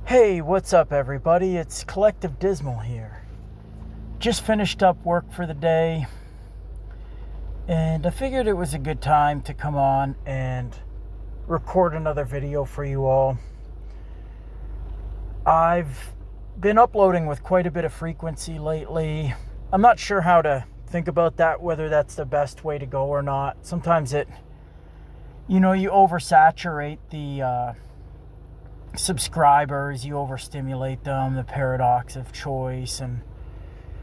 Hey, what's up everybody? It's Collective Dismal here. Just finished up work for the day, and I figured it was a good time to come on and record another video for you all. I've been uploading with quite a bit of frequency lately. I'm not sure how to think about that, whether that's the best way to go or not. Sometimes you oversaturate the subscribers, you overstimulate them, the paradox of choice,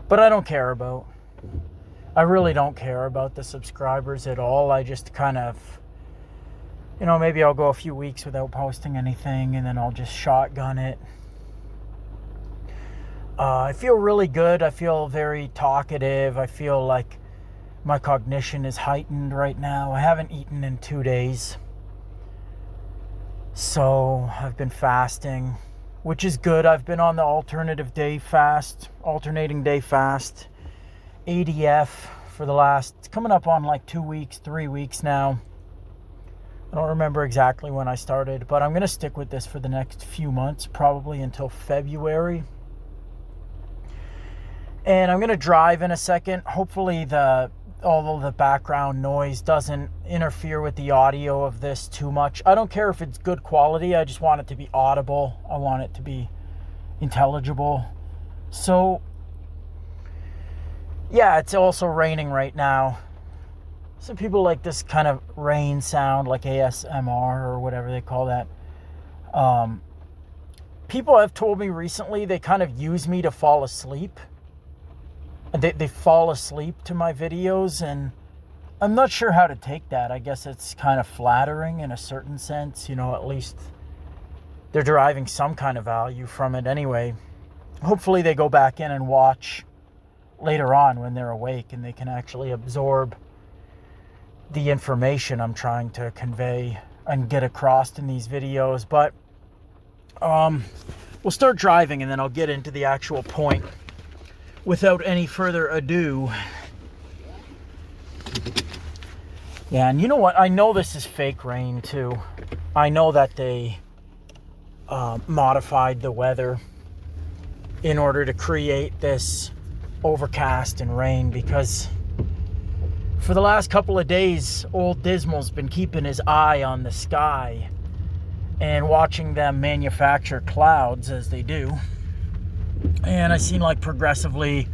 but I don't care about. I really don't care about the subscribers at all. I just kind of, maybe I'll go a few weeks without posting anything and then I'll just shotgun it. I feel really good. I feel very talkative. I feel like my cognition is heightened right now. I haven't eaten in 2 days. So I've been fasting, which is good. I've been on the alternating day fast, ADF for the last, coming up on like 2 weeks, 3 weeks now. I don't remember exactly when I started, but I'm going to stick with this for the next few months, probably until February. And I'm going to drive in a second. Hopefully all of the background noise doesn't interfere with the audio of this too much. I don't care if it's good quality. I just want it to be audible. I want it to be intelligible. So, yeah, it's also raining right now. Some people like this kind of rain sound, like ASMR or whatever they call that. People have told me recently they kind of use me to fall asleep. They fall asleep to my videos, and I'm not sure how to take that. I guess it's kind of flattering in a certain sense. At least they're deriving some kind of value from it anyway. Hopefully they go back in and watch later on when they're awake and they can actually absorb the information I'm trying to convey and get across in these videos. But we'll start driving and then I'll get into the actual point. Without any further ado. Yeah, and you know what? I know this is fake rain too. I know that they modified the weather in order to create this overcast and rain, because for the last couple of days, old Dismal's been keeping his eye on the sky and watching them manufacture clouds as they do. And I seen like progressively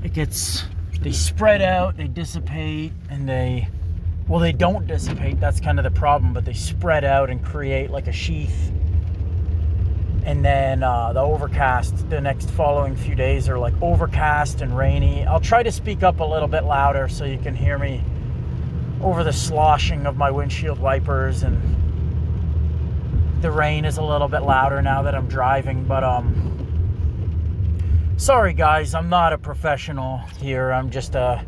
they spread out, they dissipate, and they don't dissipate, that's kind of the problem, but they spread out and create like a sheath. And then the overcast, the next following few days are like overcast and rainy. I'll try to speak up a little bit louder so you can hear me over the sloshing of my windshield wipers, and the rain is a little bit louder now that I'm driving, but sorry guys, I'm not a professional here. I'm just a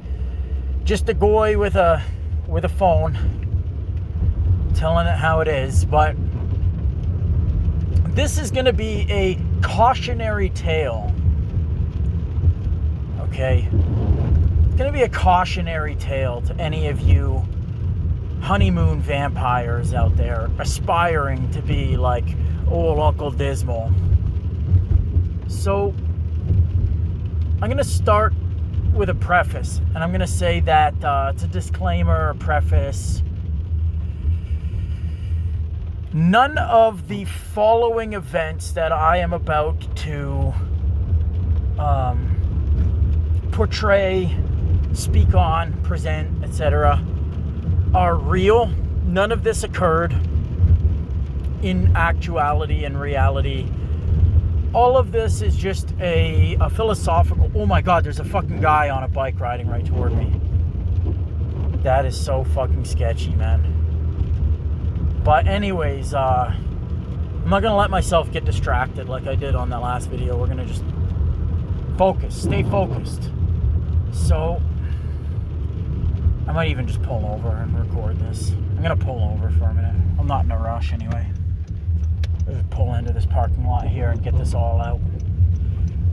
guy with a phone telling it how it is. But this is going to be a cautionary tale. Okay? It's going to be a cautionary tale to any of you honeymoon vampires out there aspiring to be like old Uncle Dismal. So I'm going to start with a preface, and I'm going to say that it's a disclaimer, a preface. None of the following events that I am about to portray, speak on, present, etc. are real. None of this occurred in actuality and reality. All of this is just a philosophical... Oh my god, there's a fucking guy on a bike riding right toward me. That is so fucking sketchy, man. But anyways, I'm not going to let myself get distracted like I did on that last video. We're going to just focus, stay focused. So, I might even just pull over and record this. I'm going to pull over for a minute. I'm not in a rush anyway. Just pull into this parking lot here and get this all out.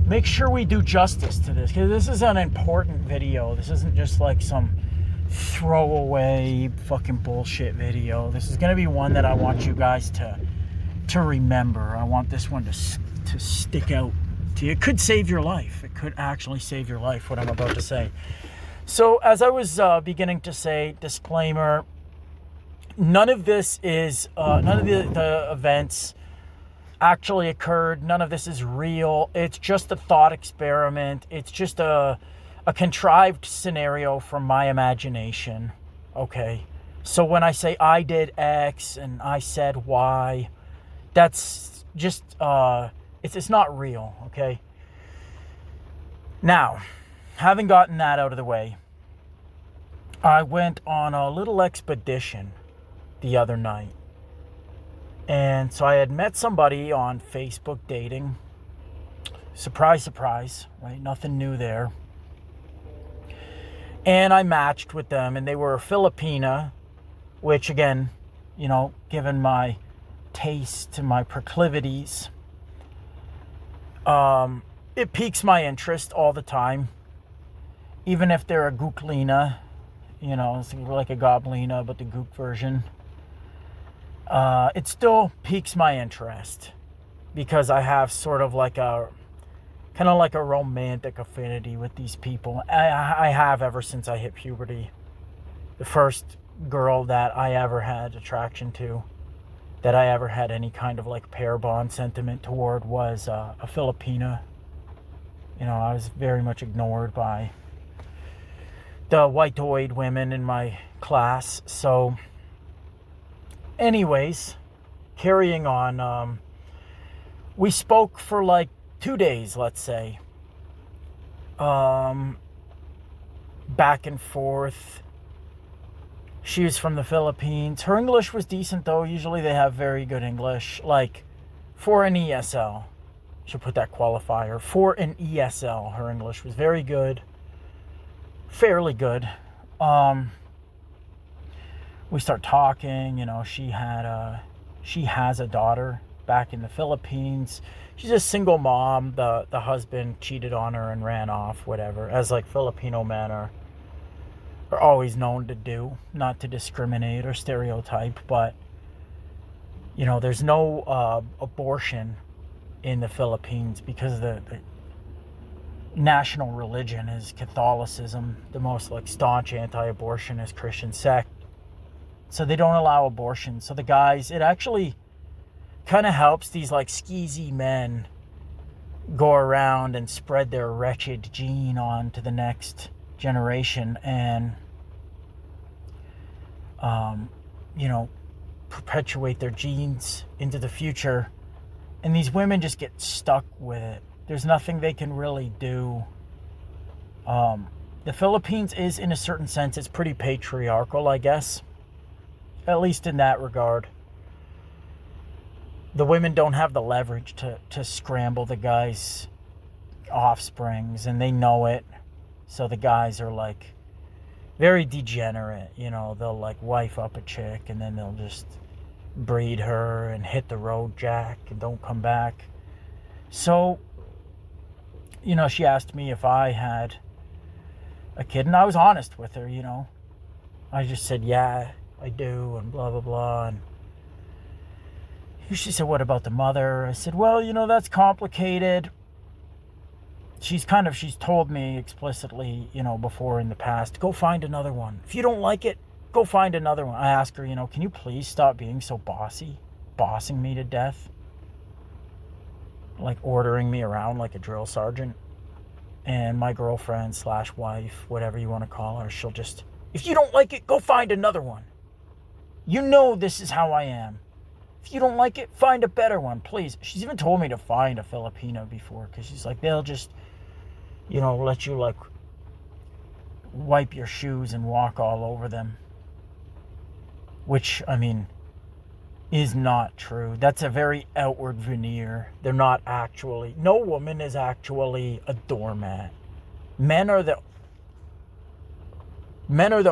Make sure we do justice to this, because this is an important video. This isn't just like some throwaway fucking bullshit video. This is going to be one that I want you guys to to remember. I want this one to stick out to you. It could save your life. It could actually save your life, what I'm about to say. So as I was beginning to say, disclaimer, none of this is, none of the events actually occurred. None of this is real. It's just a thought experiment. It's just a contrived scenario from my imagination. Okay. So when I say I did X and I said Y, that's just, it's not real. Okay. Now, having gotten that out of the way, I went on a little expedition the other night. And so I had met somebody on Facebook dating. Surprise, surprise, right? Nothing new there. And I matched with them, and they were a Filipina, which again, you know, given my taste and my proclivities, it piques my interest all the time. Even if they're a Gooklina, you know, it's like a Goblina, but the Gook version. It still piques my interest because I have sort of like a kind of like a romantic affinity with these people. I have ever since I hit puberty. The first girl that I ever had attraction to, that I ever had any kind of like pair bond sentiment toward, was a Filipina. You know, I was very much ignored by the white-oid women in my class. So anyways, carrying on, we spoke for like 2 days, let's say, back and forth. She was from the Philippines. Her English was decent, though. Usually they have very good English. Like, for an ESL, should put that qualifier. For an ESL, her English was very good. Fairly good. We start talking. You know, she has a daughter back in the Philippines. She's a single mom. The husband cheated on her and ran off, whatever, as like Filipino men are always known to do, not to discriminate or stereotype, but you know, there's no abortion in the Philippines because the national religion is Catholicism, the most like staunch anti-abortionist Christian sect. So they don't allow abortion. So the guys, it actually kind of helps these like skeezy men go around and spread their wretched gene on to the next generation and you know, perpetuate their genes into the future. And these women just get stuck with it. There's nothing they can really do. The Philippines is, in a certain sense, it's pretty patriarchal, I guess, at least in that regard. The women don't have the leverage to scramble the guys' offsprings, and they know it. So the guys are like very degenerate, you know, they'll like wife up a chick and then they'll just breed her and hit the road jack and don't come back. So, you know, she asked me if I had a kid, and I was honest with her, you know. I just said, yeah, I do, and blah, blah, blah. And she said, what about the mother? I said, well, you know, that's complicated. She's told me explicitly, you know, before in the past, go find another one. If you don't like it, go find another one. I asked her, you know, can you please stop being so bossy, bossing me to death? Like ordering me around like a drill sergeant. And my girlfriend / wife, whatever you want to call her, she'll just, if you don't like it, go find another one. You know this is how I am. If you don't like it, find a better one, please. She's even told me to find a Filipino before, because she's like, they'll just, you know, let you like wipe your shoes and walk all over them. Which, I mean, is not true. That's a very outward veneer. They're not actually, no woman is actually a doormat. Men are the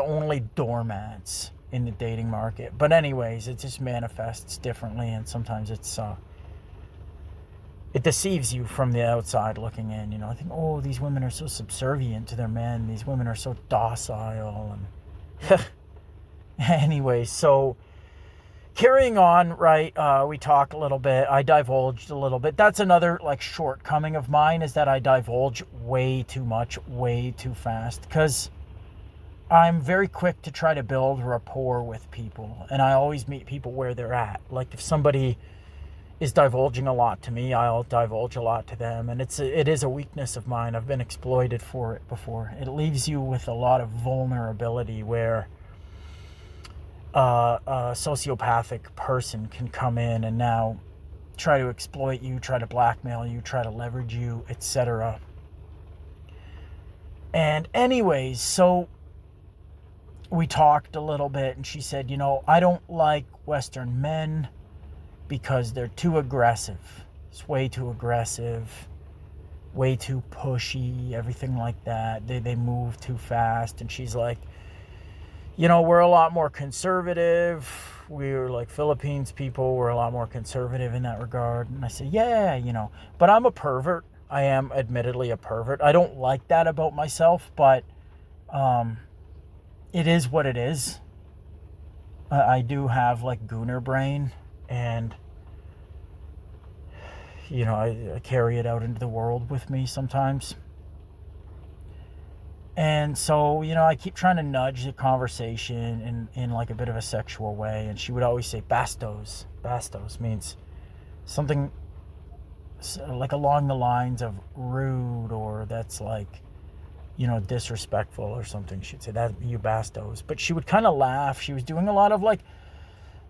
only doormats in the dating market. But anyways, it just manifests differently, and sometimes it's it deceives you from the outside looking in. You know, I think, oh, these women are so subservient to their men. These women are so docile. And anyways, so carrying on, right, we talked a little bit. I divulged a little bit. That's another, like, shortcoming of mine, is that I divulge way too much, way too fast. Because I'm very quick to try to build rapport with people. And I always meet people where they're at. Like, if somebody is divulging a lot to me, I'll divulge a lot to them. And it is a weakness of mine. I've been exploited for it before. It leaves you with a lot of vulnerability where a sociopathic person can come in and now try to exploit you, try to blackmail you, try to leverage you, etc. And anyways, so we talked a little bit, and she said, I don't like Western men because they're too aggressive. It's way too aggressive, way too pushy, everything like that. They move too fast. And she's like, we're a lot more conservative. We're like Philippines people. We're a lot more conservative in that regard. And I said, yeah, but I'm a pervert. I am admittedly a pervert. I don't like that about myself, but it is what it is. I do have like gooner brain, and I carry it out into the world with me sometimes. And so, I keep trying to nudge the conversation in like a bit of a sexual way. And she would always say, bastos. Bastos means something like along the lines of rude, or that's like, disrespectful or something. She'd say, that you bastos. But she would kind of laugh. She was doing a lot of like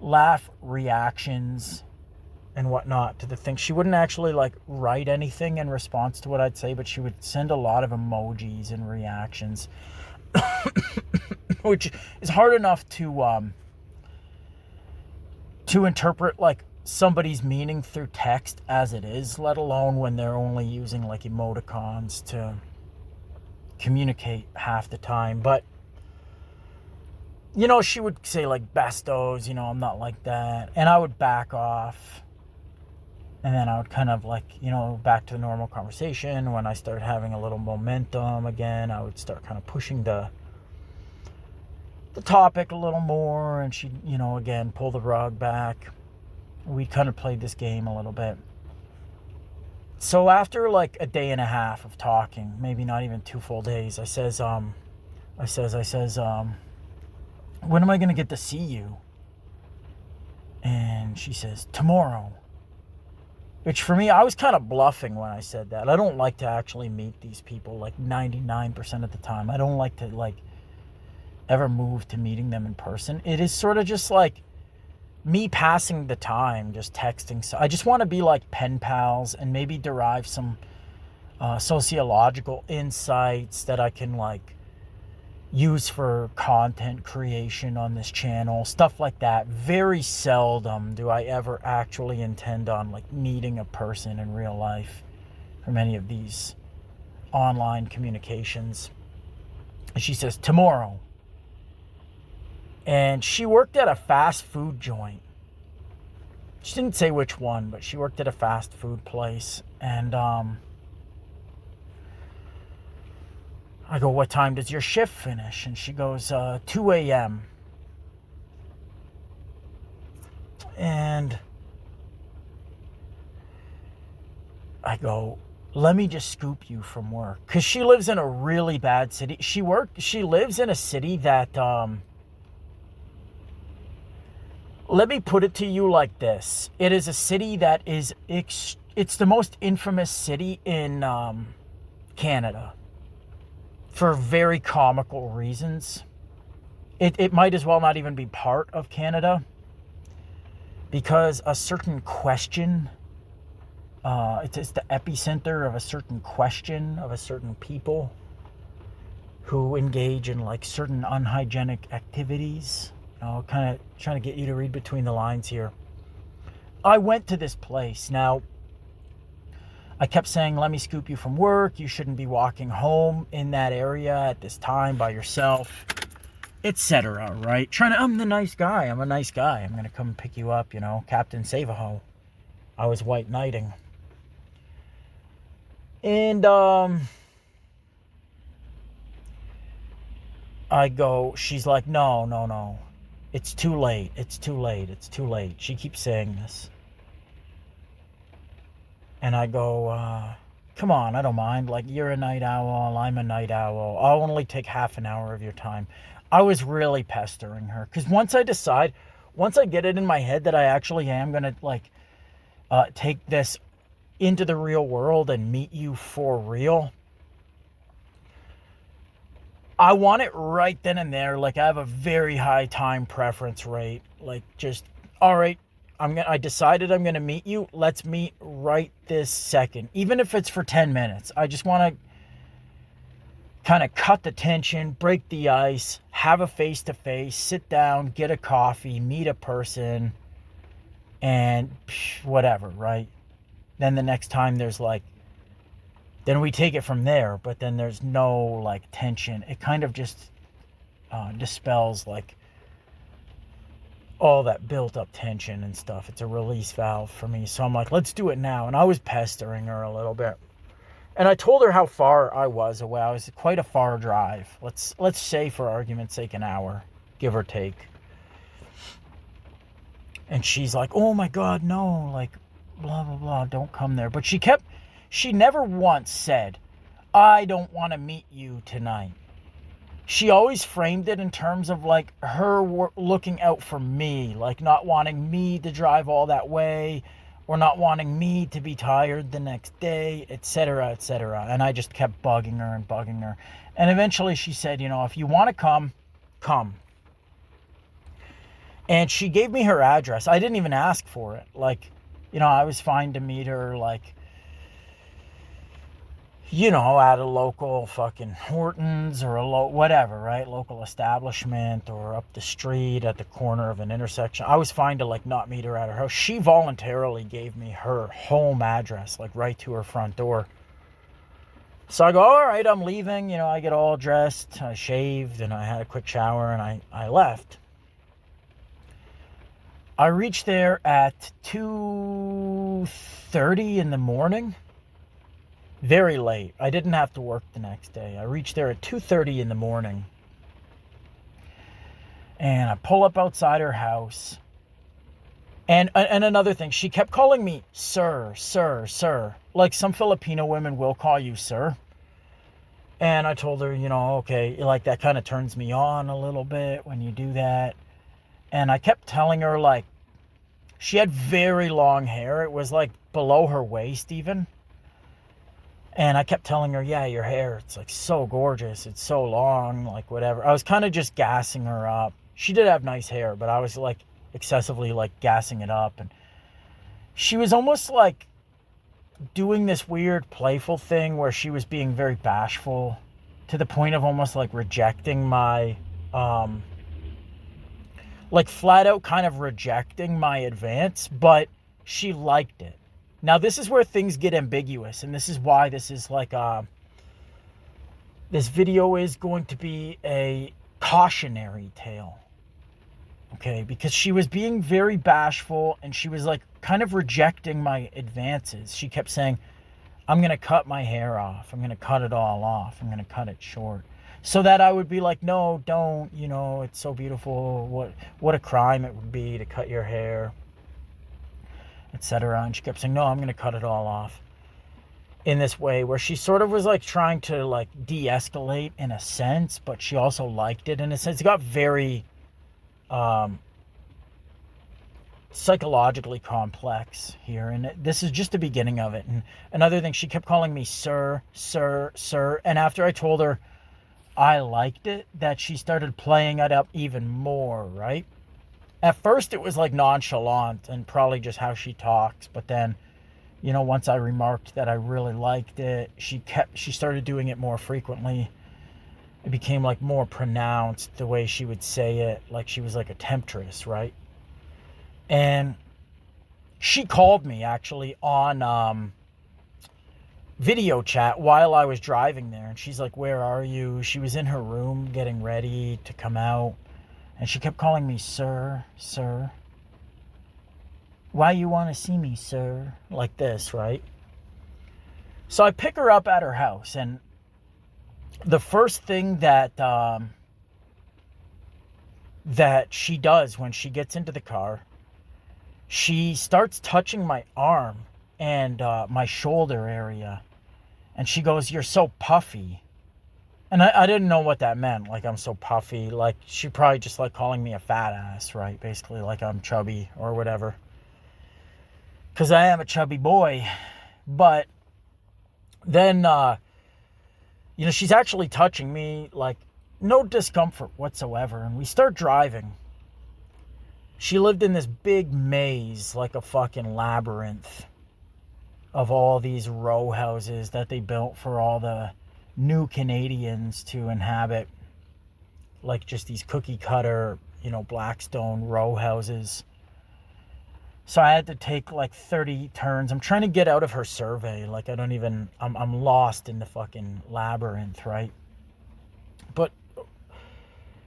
laugh reactions and whatnot to the thing. She wouldn't actually like write anything in response to what I'd say, but she would send a lot of emojis and reactions, which is hard enough to interpret like somebody's meaning through text as it is, let alone when they're only using like emoticons to communicate half the time. But she would say like bastos, I'm not like that, and I would back off. And then I would kind of like, back to the normal conversation. When I started having a little momentum again, I would start kind of pushing the topic a little more. And she'd, again, pull the rug back. We kind of played this game a little bit. So after like a day and a half of talking, maybe not even 2 full days, I says, when am I going to get to see you? And she says, tomorrow. Which for me, I was kind of bluffing when I said that. I don't like to actually meet these people like 99% of the time. I don't like to like ever move to meeting them in person. It is sort of just like me passing the time, just texting. So I just want to be like pen pals and maybe derive some sociological insights that I can like use for content creation on this channel, stuff like that. Very seldom do I ever actually intend on like meeting a person in real life from any of these online communications. And she says, tomorrow. And she worked at a fast food joint. She didn't say which one, but she worked at a fast food place. And I go, what time does your shift finish? And she goes, 2 a.m. And I go, let me just scoop you from work. Because she lives in a really bad city. She lives in a city that, let me put it to you like this. It is a city that is, it's the most infamous city in Canada. For very comical reasons. It might as well not even be part of Canada. Because a certain question, it's the epicenter of a certain question of a certain people who engage in like certain unhygienic activities. Kind of trying to get you to read between the lines here. I went to this place. Now, I kept saying, let me scoop you from work. You shouldn't be walking home in that area at this time by yourself, etc. Right? I'm the nice guy. I'm a nice guy. I'm going to come pick you up, Captain Save-A-Ho. I was white knighting. And I go, she's like, no. It's too late. It's too late. It's too late. She keeps saying this. And I go, come on, I don't mind. Like, you're a night owl. I'm a night owl. I'll only take half an hour of your time. I was really pestering her. Because once I get it in my head that I actually am going to, like, take this into the real world and meet you for real, I want it right then and there. Like, I have a very high time preference rate. Like, just, all right, I decided I'm going to meet you. Let's meet right this second. Even if it's for 10 minutes. I just want to kind of cut the tension, break the ice, have a face-to-face, sit down, get a coffee, meet a person, and whatever, right? Then the next time there's like, then we take it from there, but then there's no like tension. It kind of just dispels like all that built up tension and stuff. It's a release valve for me. So I'm like, let's do it now. And I was pestering her a little bit. And I told her how far I was away. I was quite a far drive. Let's say, for argument's sake, an hour, give or take. And she's like, oh my God, no, like, blah, blah, blah, don't come there. But she never once said, I don't want to meet you tonight. She always framed it in terms of like her looking out for me, like not wanting me to drive all that way or not wanting me to be tired the next day, etc., etc. And I just kept bugging her and bugging her. And eventually she said, you know, if you want to come, come. And she gave me her address. I didn't even ask for it. Like, you know, I was fine to meet her, like, you know, at a local fucking Hortons or whatever, right? Local establishment or up the street at the corner of an intersection. I was fine to, like, not meet her at her house. She voluntarily gave me her home address, like, right to her front door. So I go, all right, I'm leaving. You know, I get all dressed, I shaved, and I had a quick shower, and I left. I reached there at 2:30 in the morning. Very late. I didn't have to work the next day. I reached there at 2:30 in the morning. And I pull up outside her house. And another thing, she kept calling me sir, sir, sir. Like some Filipino women will call you sir. And I told her, you know, okay, like that kind of turns me on a little bit when you do that. And I kept telling her, like, she had very long hair. It was like below her waist even. And I kept telling her, yeah, your hair, it's like so gorgeous. It's so long, like whatever. I was kind of just gassing her up. She did have nice hair, but I was like excessively like gassing it up. And she was almost like doing this weird playful thing where she was being very bashful to the point of almost like rejecting my, like flat out kind of rejecting my advance, but she liked it. Now, this is where things get ambiguous, and this is why this is like this video is going to be a cautionary tale, okay? Because she was being very bashful, and she was like kind of rejecting my advances. She kept saying, I'm going to cut my hair off. I'm going to cut it all off. I'm going to cut it short. So that I would be like, no, don't, you know, it's so beautiful. What a crime it would be to cut your hair, etc. And she kept saying, no, I'm going to cut it all off in this way where she sort of was like trying to like de-escalate in a sense, but she also liked it in a sense. It got very psychologically complex here. And this is just the beginning of it. And another thing, she kept calling me sir, sir, sir. And after I told her I liked it, that she started playing it up even more, right? At first it was like nonchalant and probably just how she talks, but then, you know, once I remarked that I really liked it, she started doing it more frequently. It became like more pronounced the way she would say it, like she was like a temptress, right? And she called me actually on video chat while I was driving there, and she's like, where are you? She was in her room getting ready to come out. And she kept calling me sir, sir. Why you want to see me, sir? Like this, right? So I pick her up at her house. And the first thing that that she does when she gets into the car. She starts touching my arm and my shoulder area. And she goes, "You're so puffy." And I didn't know what that meant. Like, I'm so puffy. Like, she probably just like calling me a fat ass, right? Basically, like I'm chubby or whatever. Because I am a chubby boy. But then, she's actually touching me, like, no discomfort whatsoever. And we start driving. She lived in this big maze, like a fucking labyrinth of all these row houses that they built for all the new Canadians to inhabit. Like just these cookie cutter, Blackstone row houses. So I had to take like 30 turns. I'm trying to get out of her survey. Like I'm lost in the fucking labyrinth, right? But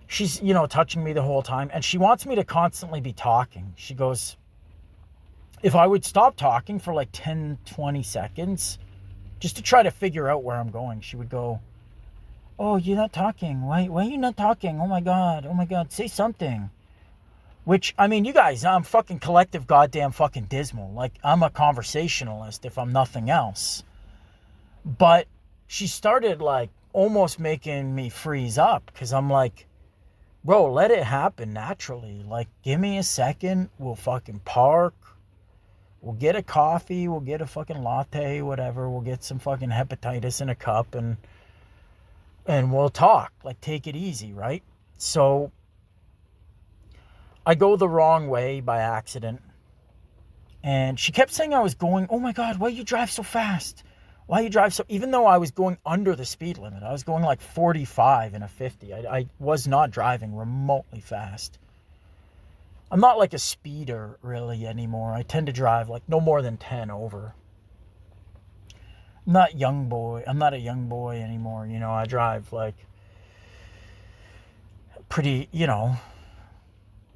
she's, touching me the whole time. And she wants me to constantly be talking. She goes, if I would stop talking for like 10, 20 seconds, just to try to figure out where I'm going, she would go, "Oh, you're not talking. Why are you not talking? Oh my God, say something." Which, I mean, you guys, I'm fucking collective goddamn fucking dismal. Like, I'm a conversationalist if I'm nothing else. But she started like almost making me freeze up because I'm like, bro, let it happen naturally. Like, give me a second. We'll fucking park. We'll get a coffee. We'll get a fucking latte, whatever. We'll get some fucking hepatitis in a cup and we'll talk. Like, take it easy, right? So I go the wrong way by accident. And she kept saying I was going, "Oh my God, why you drive so fast? Why you drive so..." Even though I was going under the speed limit. I was going like 45 in a 50. I was not driving remotely fast. I'm not like a speeder really anymore. I tend to drive like no more than 10 over. I'm not a young boy anymore. I drive like pretty,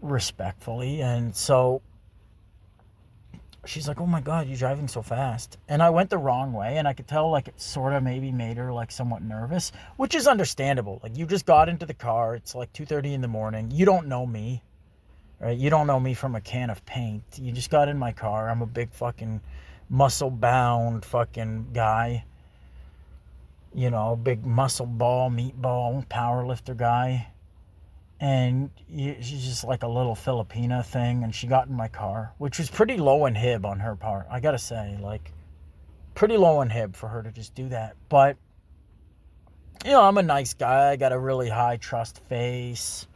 respectfully. And so she's like, "Oh my God, you're driving so fast." And I went the wrong way, and I could tell like it sort of maybe made her like somewhat nervous, which is understandable. Like, you just got into the car. It's like 2:30 in the morning. You don't know me. Right? You don't know me from a can of paint. You just got in my car. I'm a big fucking muscle-bound fucking guy. Big muscle ball, meatball, powerlifter guy. And she's just like a little Filipina thing. And she got in my car, which was pretty low in hib on her part. I gotta say, like, pretty low in hib for her to just do that. But, I'm a nice guy. I got a really high trust face.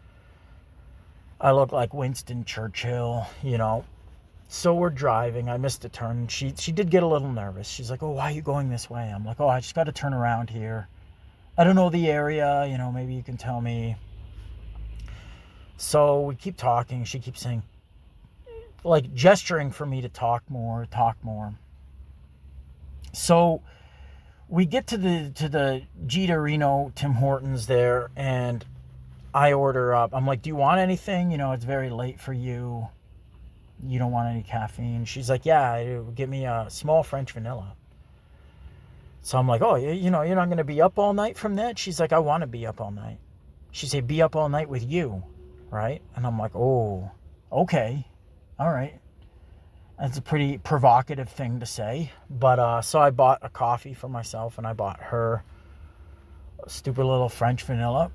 I look like Winston Churchill, So we're driving. I missed a turn. She did get a little nervous. She's like, "Oh, why are you going this way?" I'm like, "Oh, I just got to turn around here. I don't know the area. Maybe you can tell me." So we keep talking. She keeps saying, like, gesturing for me to talk more. So we get to the Gita Reno Tim Hortons there, and I order up. I'm like, "Do you want anything? It's very late for you. You don't want any caffeine?" She's like, "Yeah, I do. Get me a small French vanilla." So I'm like, "Oh, you're not going to be up all night from that?" She's like, "I want to be up all night." She said, "Be up all night with you, right?" And I'm like, "Oh, okay. All right." That's a pretty provocative thing to say. But so I bought a coffee for myself, and I bought her a stupid little French vanilla.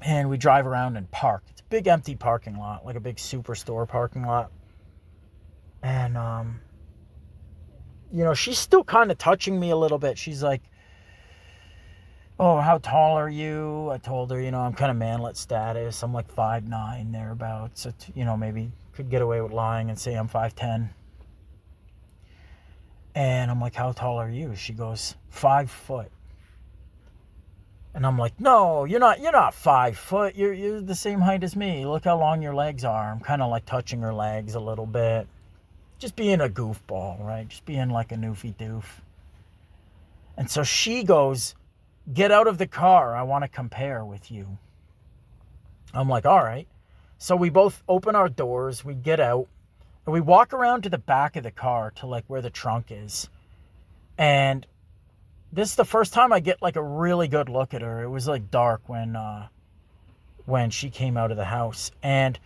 And we drive around and park. It's a big empty parking lot, like a big superstore parking lot. And, she's still kind of touching me a little bit. She's like, "Oh, how tall are you?" I told her, I'm kind of manlet status. I'm like 5'9", thereabouts. So, maybe could get away with lying and say I'm 5'10". And I'm like, "How tall are you?" She goes, 5 foot. And I'm like, "No, you're not 5 foot. You're the same height as me. Look how long your legs are." I'm kind of like touching her legs a little bit. Just being a goofball, right? Just being like a newfie doof. And so she goes, "Get out of the car. I want to compare with you." I'm like, "All right." So we both open our doors. We get out. And we walk around to the back of the car to like where the trunk is. And this is the first time I get like a really good look at her. It was like dark when when she came out of the house. And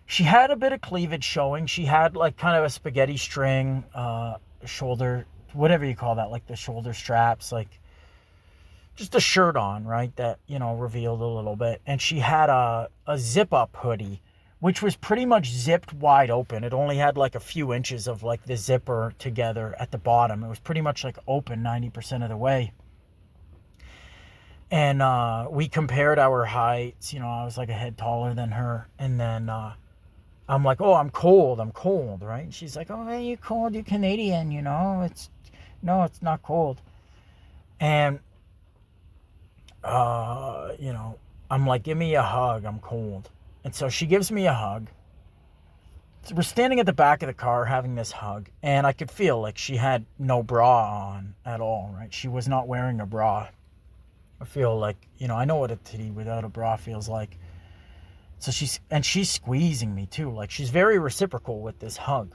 she had a bit of cleavage showing. She had like kind of a spaghetti string, shoulder, whatever you call that, like the shoulder straps, like just a shirt on, right? That, revealed a little bit. And she had a zip up hoodie, which was pretty much zipped wide open. It only had like a few inches of like the zipper together at the bottom. It was pretty much like open 90% of the way. And we compared our heights. I was like a head taller than her. And then I'm like, oh, I'm cold, right? And she's like, oh, man, you cold, you Canadian, No, it's not cold. And, I'm like, give me a hug, I'm cold. And so she gives me a hug. So we're standing at the back of the car having this hug. And I could feel like she had no bra on at all, right? She was not wearing a bra. I feel like, I know what a titty without a bra feels like. So she's squeezing me too. Like, she's very reciprocal with this hug.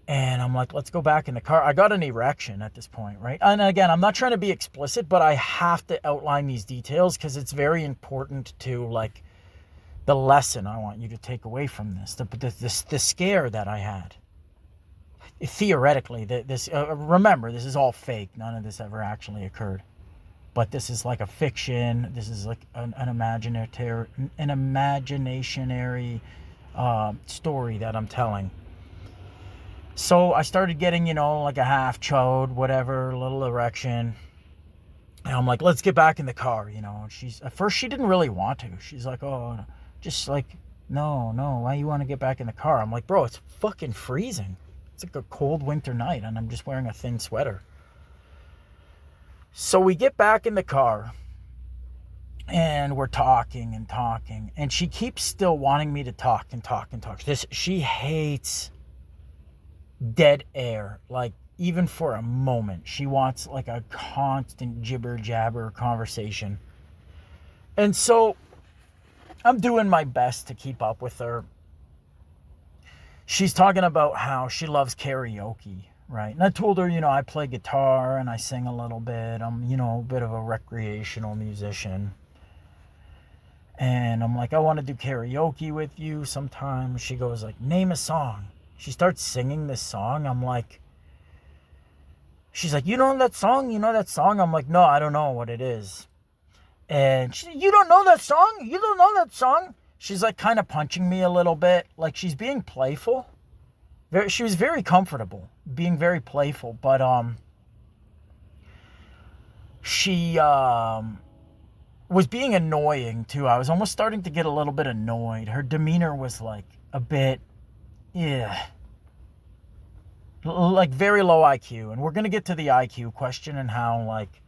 And I'm like, let's go back in the car. I got an erection at this point, right? And again, I'm not trying to be explicit, but I have to outline these details because it's very important to, like, the lesson I want you to take away from this. The scare that I had. Theoretically, remember, this is all fake. None of this ever actually occurred. But this is like a fiction. This is like an imaginationary story that I'm telling. So I started getting, like a half chode, whatever, a little erection. And I'm like, let's get back in the car, At first she didn't really want to. She's like, oh, just like, no, why you want to get back in the car? I'm like, bro, it's fucking freezing. It's like a cold winter night and I'm just wearing a thin sweater. So we get back in the car and we're talking. And she keeps still wanting me to talk. She hates dead air, like even for a moment. She wants like a constant jibber jabber conversation. And so I'm doing my best to keep up with her. She's talking about how she loves karaoke, right? And I told her, I play guitar and I sing a little bit. I'm, a bit of a recreational musician. And I'm like, I want to do karaoke with you sometime. She goes like, name a song. She starts singing this song. I'm like, she's like, you know that song? I'm like, no, I don't know what it is. And she said, you don't know that song? She's like kind of punching me a little bit. Like she's being playful. She was very comfortable being very playful. But she was being annoying too. I was almost starting to get a little bit annoyed. Her demeanor was like a bit... yeah. Like very low IQ. And we're going to get to the IQ question and how like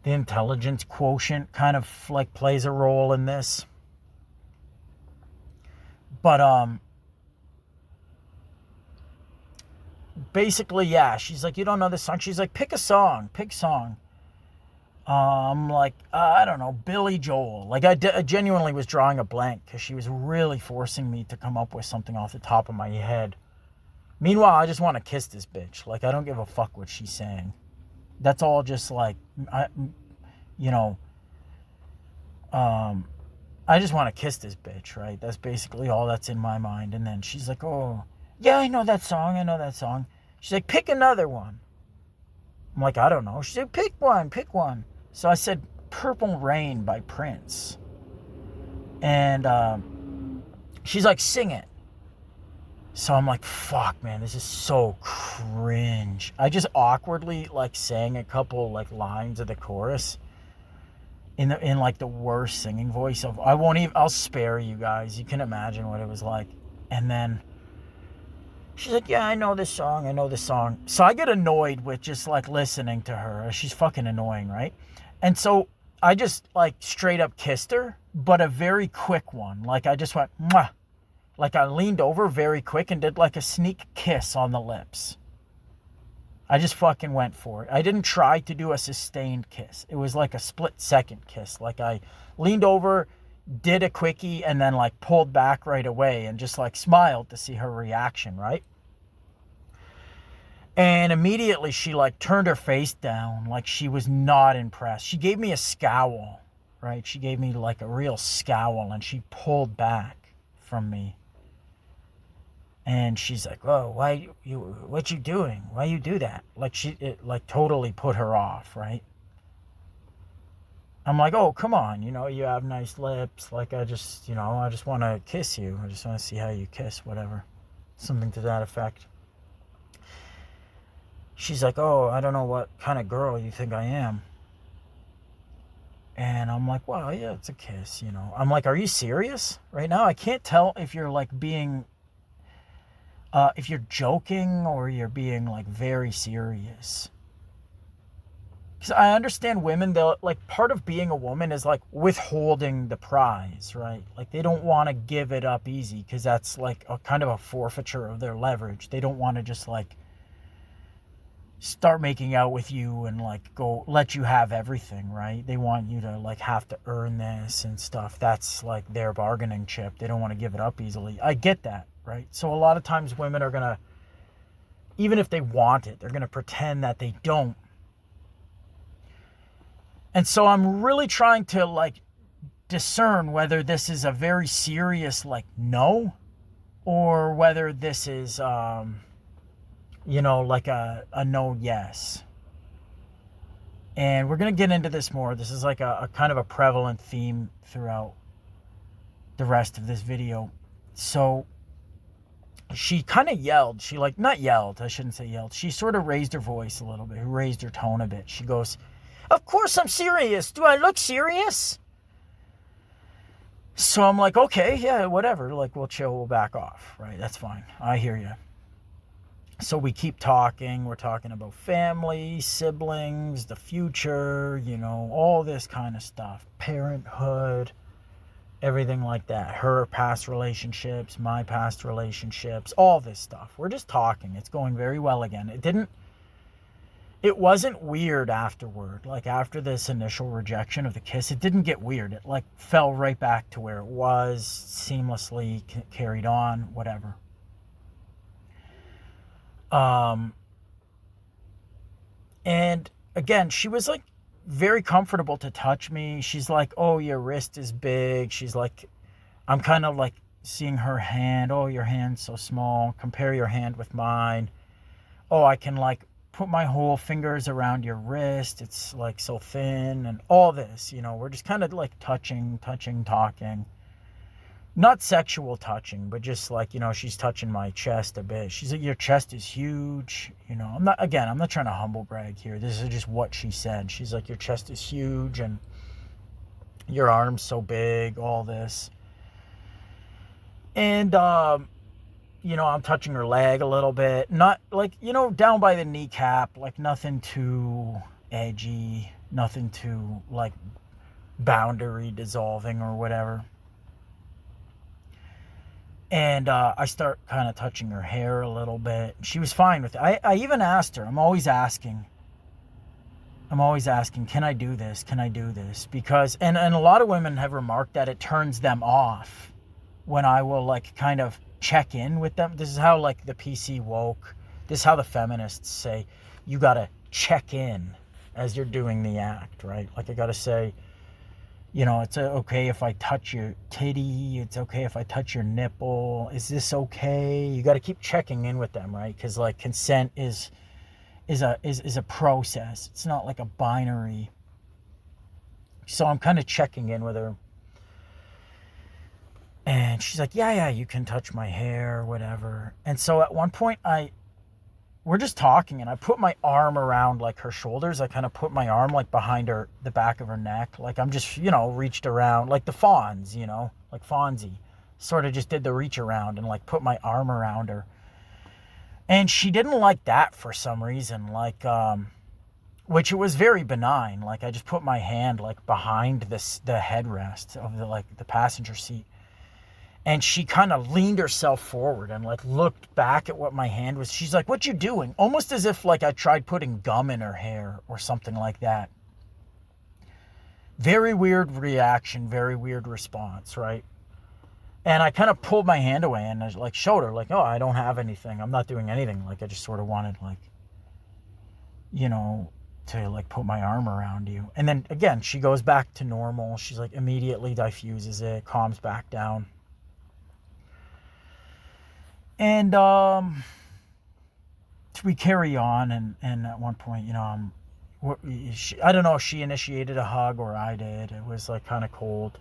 the intelligence quotient kind of like plays a role in this. But basically, yeah, she's like, you don't know this song? She's like, pick song. I'm like, I don't know, Billy Joel. Like I genuinely was drawing a blank because she was really forcing me to come up with something off the top of my head. Meanwhile, I just want to kiss this bitch. Like, I don't give a fuck what she's saying. That's all just like, I just want to kiss this bitch, right? That's basically all that's in my mind. And then she's like, oh, yeah, I know that song. She's like, pick another one. I'm like, I don't know. She said, pick one. So I said, Purple Rain by Prince. And she's like, sing it. So I'm like, fuck, man, this is so cringe. I just awkwardly like sang a couple like lines of the chorus in like the worst singing voice of, I'll spare you guys. You can imagine what it was like. And then she's like, yeah, I know this song. So I get annoyed with just like listening to her. She's fucking annoying, right? And so I just like straight up kissed her, but a very quick one. Like I just went, mwah. Like I leaned over very quick and did like a sneak kiss on the lips. I just fucking went for it. I didn't try to do a sustained kiss. It was like a split second kiss. Like I leaned over, did a quickie, and then like pulled back right away and just like smiled to see her reaction, right? And immediately she like turned her face down like she was not impressed. She gave me a scowl, right? She gave me like a real scowl, and she pulled back from me. And she's like, "Oh, what you doing? Why you do that?" Like it like totally put her off, right? I'm like, "Oh, come on, you have nice lips. Like, I just want to kiss you. I just want to see how you kiss, whatever." Something to that effect. She's like, "Oh, I don't know what kind of girl you think I am." And I'm like, "Well, yeah, it's a kiss. I'm like, "Are you serious right now? I can't tell if you're like being, if you're joking or you're being like very serious." Because I understand women, they'll like, part of being a woman is like withholding the prize, right? Like they don't want to give it up easy because that's like a kind of a forfeiture of their leverage. They don't want to just like start making out with you and like go let you have everything, right? They want you to like have to earn this and stuff. That's like their bargaining chip. They don't want to give it up easily. I get that, right? So a lot of times women are gonna, even if they want it, they're gonna pretend that they don't. And so I'm really trying to like discern whether this is a very serious like no, or whether this is like a no yes. And we're going to get into this more. This is like a kind of a prevalent theme throughout the rest of this video. So she kind of yelled. She like, not yelled, I shouldn't say yelled. She sort of raised her voice a little bit, raised her tone a bit. She goes, "Of course I'm serious. Do I look serious?" So I'm like, "Okay, yeah, whatever. Like, we'll chill, we'll back off, right? That's fine. I hear you." So we keep talking. We're talking about family, siblings, the future, all this kind of stuff. Parenthood, everything like that. Her past relationships, my past relationships, all this stuff. We're just talking. It's going very well again. It wasn't weird afterward. Like after this initial rejection of the kiss, it didn't get weird. It like fell right back to where it was, seamlessly carried on, whatever. And again, she was like very comfortable to touch me. She's like, "Oh, your wrist is big." She's like, I'm kind of like seeing her hand. "Oh, your hand's so small. Compare your hand with mine. Oh, I can like put my whole fingers around your wrist. It's like so thin," and all this, we're just kind of like touching, talking. Not sexual touching, but just like, she's touching my chest a bit. She's like, "Your chest is huge." I'm not trying to humble brag here. This is just what she said. She's like, "Your chest is huge and your arm's so big," all this. And, I'm touching her leg a little bit. Not like, down by the kneecap, like nothing too edgy, nothing too like boundary dissolving or whatever. And I start kind of touching her hair a little bit. She was fine with it. I even asked her, I'm always asking, "Can I do this? Can I do this?" Because, and a lot of women have remarked that it turns them off when I will like kind of check in with them. This is how like the PC woke, this is how the feminists say, you got to check in as you're doing the act, right? Like I got to say, it's okay if I touch your titty. It's okay if I touch your nipple. Is this okay? You got to keep checking in with them, right? Because like consent is a process. It's not like a binary. So I'm kind of checking in with her. And she's like, yeah, you can touch my hair, whatever. And so at one point we're just talking, and I put my arm around like her shoulders. I kind of put my arm like behind the back of her neck. Like I'm just, reached around like the Fonz, like Fonzie. Sort of just did the reach around and like put my arm around her. And she didn't like that for some reason, like, which it was very benign. Like I just put my hand like behind the headrest of the passenger seat. And she kind of leaned herself forward and like looked back at what my hand was. She's like, "What you doing?" Almost as if like I tried putting gum in her hair or something like that. Very weird reaction, very weird response, right? And I kind of pulled my hand away and I like showed her like, "Oh, I don't have anything. I'm not doing anything." Like I just sort of wanted like, to like put my arm around you. And then again, she goes back to normal. She's like immediately diffuses it, calms back down. And we carry on, and at one point, I don't know if she initiated a hug or I did. It was like kind of cold.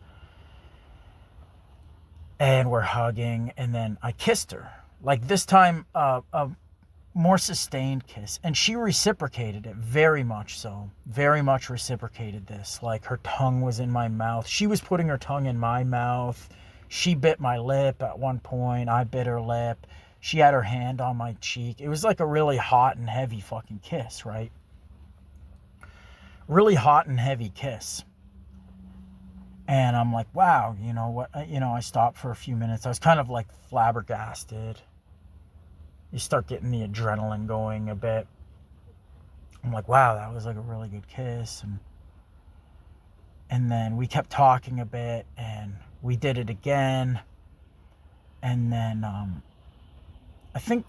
And we're hugging, and then I kissed her. Like this time, a more sustained kiss. And she reciprocated it very much so. Very much reciprocated this. Like her tongue was in my mouth. She was putting her tongue in my mouth. She bit my lip at one point. I bit her lip. She had her hand on my cheek. It was like a really hot and heavy fucking kiss, right? Really hot and heavy kiss. And I'm like, wow, you know what? I stopped for a few minutes. I was kind of like flabbergasted. You start getting the adrenaline going a bit. I'm like, wow, that was like a really good kiss. And then we kept talking a bit, and we did it again. And then I think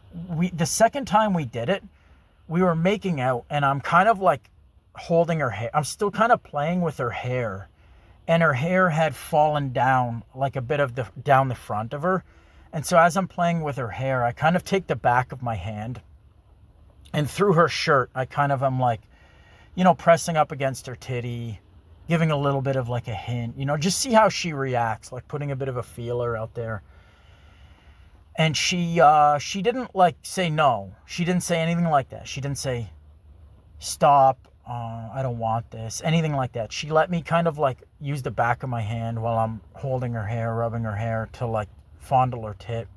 the second time we did it, we were making out, and I'm kind of like holding her hair. I'm still kind of playing with her hair. And her hair had fallen down, like a bit of down the front of her. And so as I'm playing with her hair, I kind of take the back of my hand, and through her shirt, I kind of am like, pressing up against her titty, giving a little bit of like a hint, just see how she reacts, like putting a bit of a feeler out there. And she didn't like say no. She didn't say anything like that. She didn't say, stop. I don't want this, anything like that. She let me kind of like use the back of my hand while I'm holding her hair, rubbing her hair to like fondle her tit.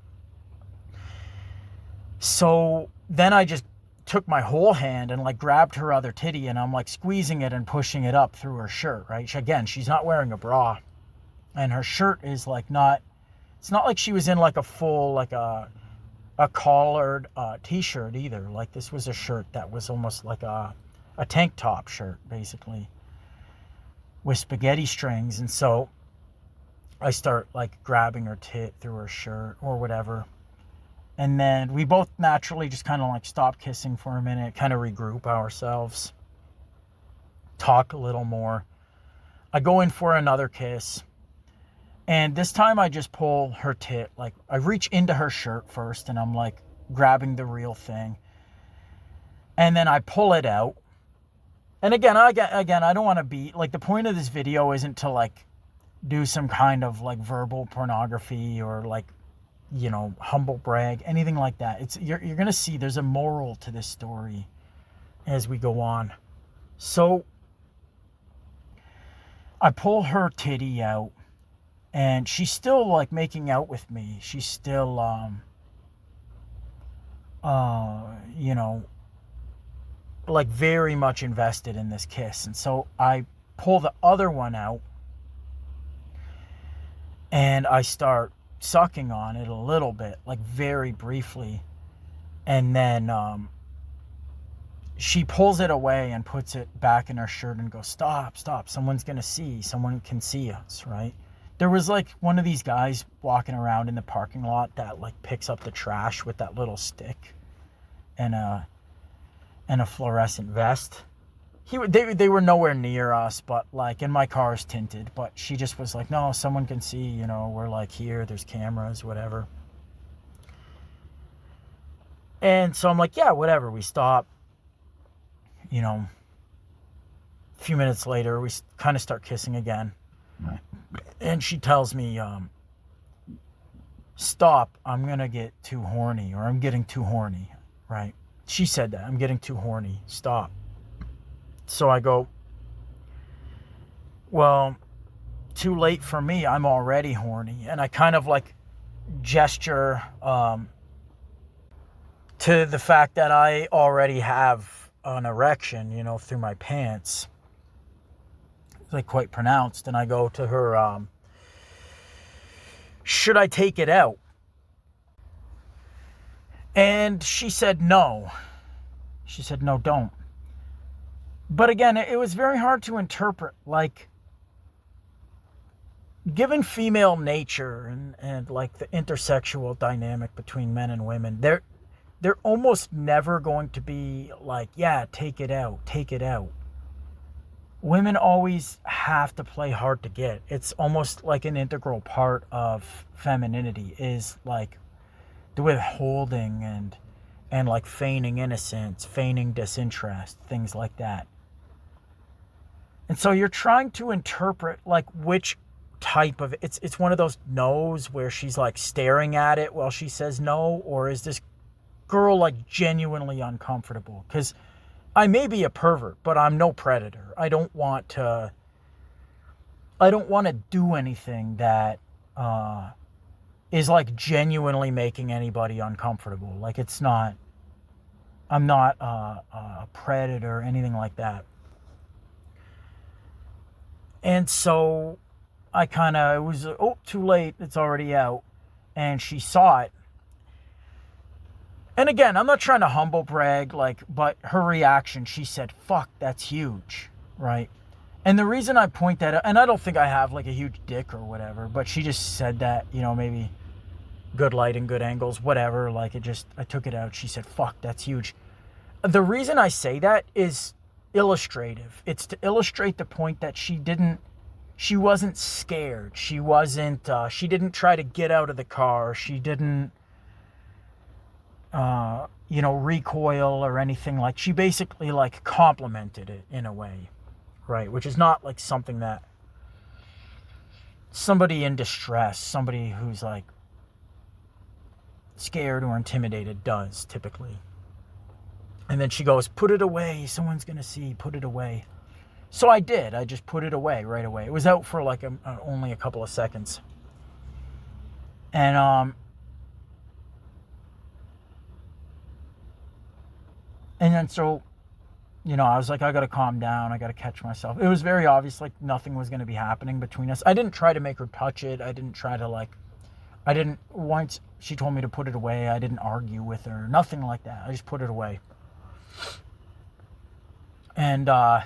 So then I just took my whole hand and like grabbed her other titty, and I'm like squeezing it and pushing it up through her shirt, right? Again, she's not wearing a bra, and her shirt is like it's not like she was in like a full, like a collared t-shirt either. Like this was a shirt that was almost like a tank top shirt, basically, with spaghetti strings. And so I start like grabbing her tit through her shirt or whatever. And then we both naturally just kind of like stop kissing for a minute, kind of regroup ourselves, talk a little more. I go in for another kiss. And this time I just pull her tit. Like I reach into her shirt first, and I'm like grabbing the real thing. And then I pull it out. And again, I don't want to be, like, the point of this video isn't to, like, do some kind of, like, verbal pornography or, like, humble brag, anything like that. You're going to see there's a moral to this story as we go on. So I pull her titty out, and she's still, like, making out with me. She's still, like very much invested in this kiss. And so I pull the other one out, and I start sucking on it a little bit, like very briefly. And then she pulls it away and puts it back in her shirt and goes, stop, someone can see us, right? There was like one of these guys walking around in the parking lot that like picks up the trash with that little stick and a fluorescent vest. They were nowhere near us, but like, and my car is tinted, but she just was like, no, someone can see, we're like here, there's cameras, whatever. And so I'm like, yeah, whatever. We stop, a few minutes later, we kind of start kissing again. And she tells me, stop, I'm going to get too horny, or I'm getting too horny, right? She said that, I'm getting too horny, stop. So I go, well, too late for me, I'm already horny. And I kind of like gesture to the fact that I already have an erection, through my pants. It's like quite pronounced. And I go to her, should I take it out? And she said no. She said, no, don't. But again, it was very hard to interpret, like, given female nature and like the intersexual dynamic between men and women, they're almost never going to be like, yeah, take it out, take it out. Women always have to play hard to get. It's almost like an integral part of femininity, is like the withholding and like feigning innocence, feigning disinterest, things like that. And so you're trying to interpret like which type of it's one of those no's where she's like staring at it while she says no, or is this girl like genuinely uncomfortable? Because I may be a pervert, but I'm no predator. I don't want to do anything that is like genuinely making anybody uncomfortable. Like, it's not, I'm not a predator or anything like that. And so I kind of, it was, oh, too late, it's already out. And she saw it. And again, I'm not trying to humble brag, like, but her reaction, she said, fuck, that's huge, right? And the reason I point that out, and I don't think I have like a huge dick or whatever, but she just said that, you know, maybe good lighting, good angles, whatever, like it just, I took it out. She said, fuck, that's huge. The reason I say that is illustrative. It's to illustrate the point that she wasn't scared. She didn't try to get out of the car. She didn't, recoil or anything. Like, she basically like complimented it in a way, right? Which is not like something that somebody in distress, somebody who's like scared or intimidated does typically. And then she goes, put it away, someone's gonna see, put it away. So I did. I just put it away right away. It was out for like only a couple of seconds. And then so, I was like, I got to calm down. I got to catch myself. It was very obvious, like, nothing was going to be happening between us. I didn't try to make her touch it. I didn't try to, once she told me to put it away, I didn't argue with her. Nothing like that. I just put it away. And I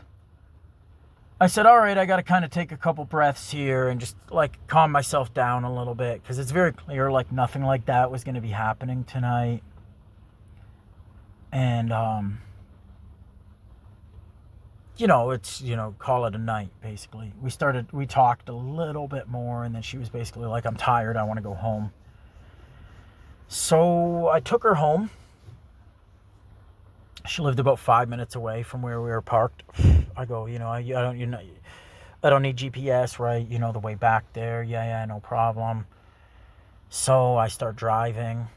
said, all right, I got to kind of take a couple breaths here and just, like, calm myself down a little bit. Because it's very clear, like, nothing like that was going to be happening tonight. And, call it a night, basically. We talked a little bit more, and then she was basically like, I'm tired, I want to go home. So I took her home. She lived about 5 minutes away from where we were parked. I go, I don't need GPS, right? The way back there. Yeah, no problem. So I start driving.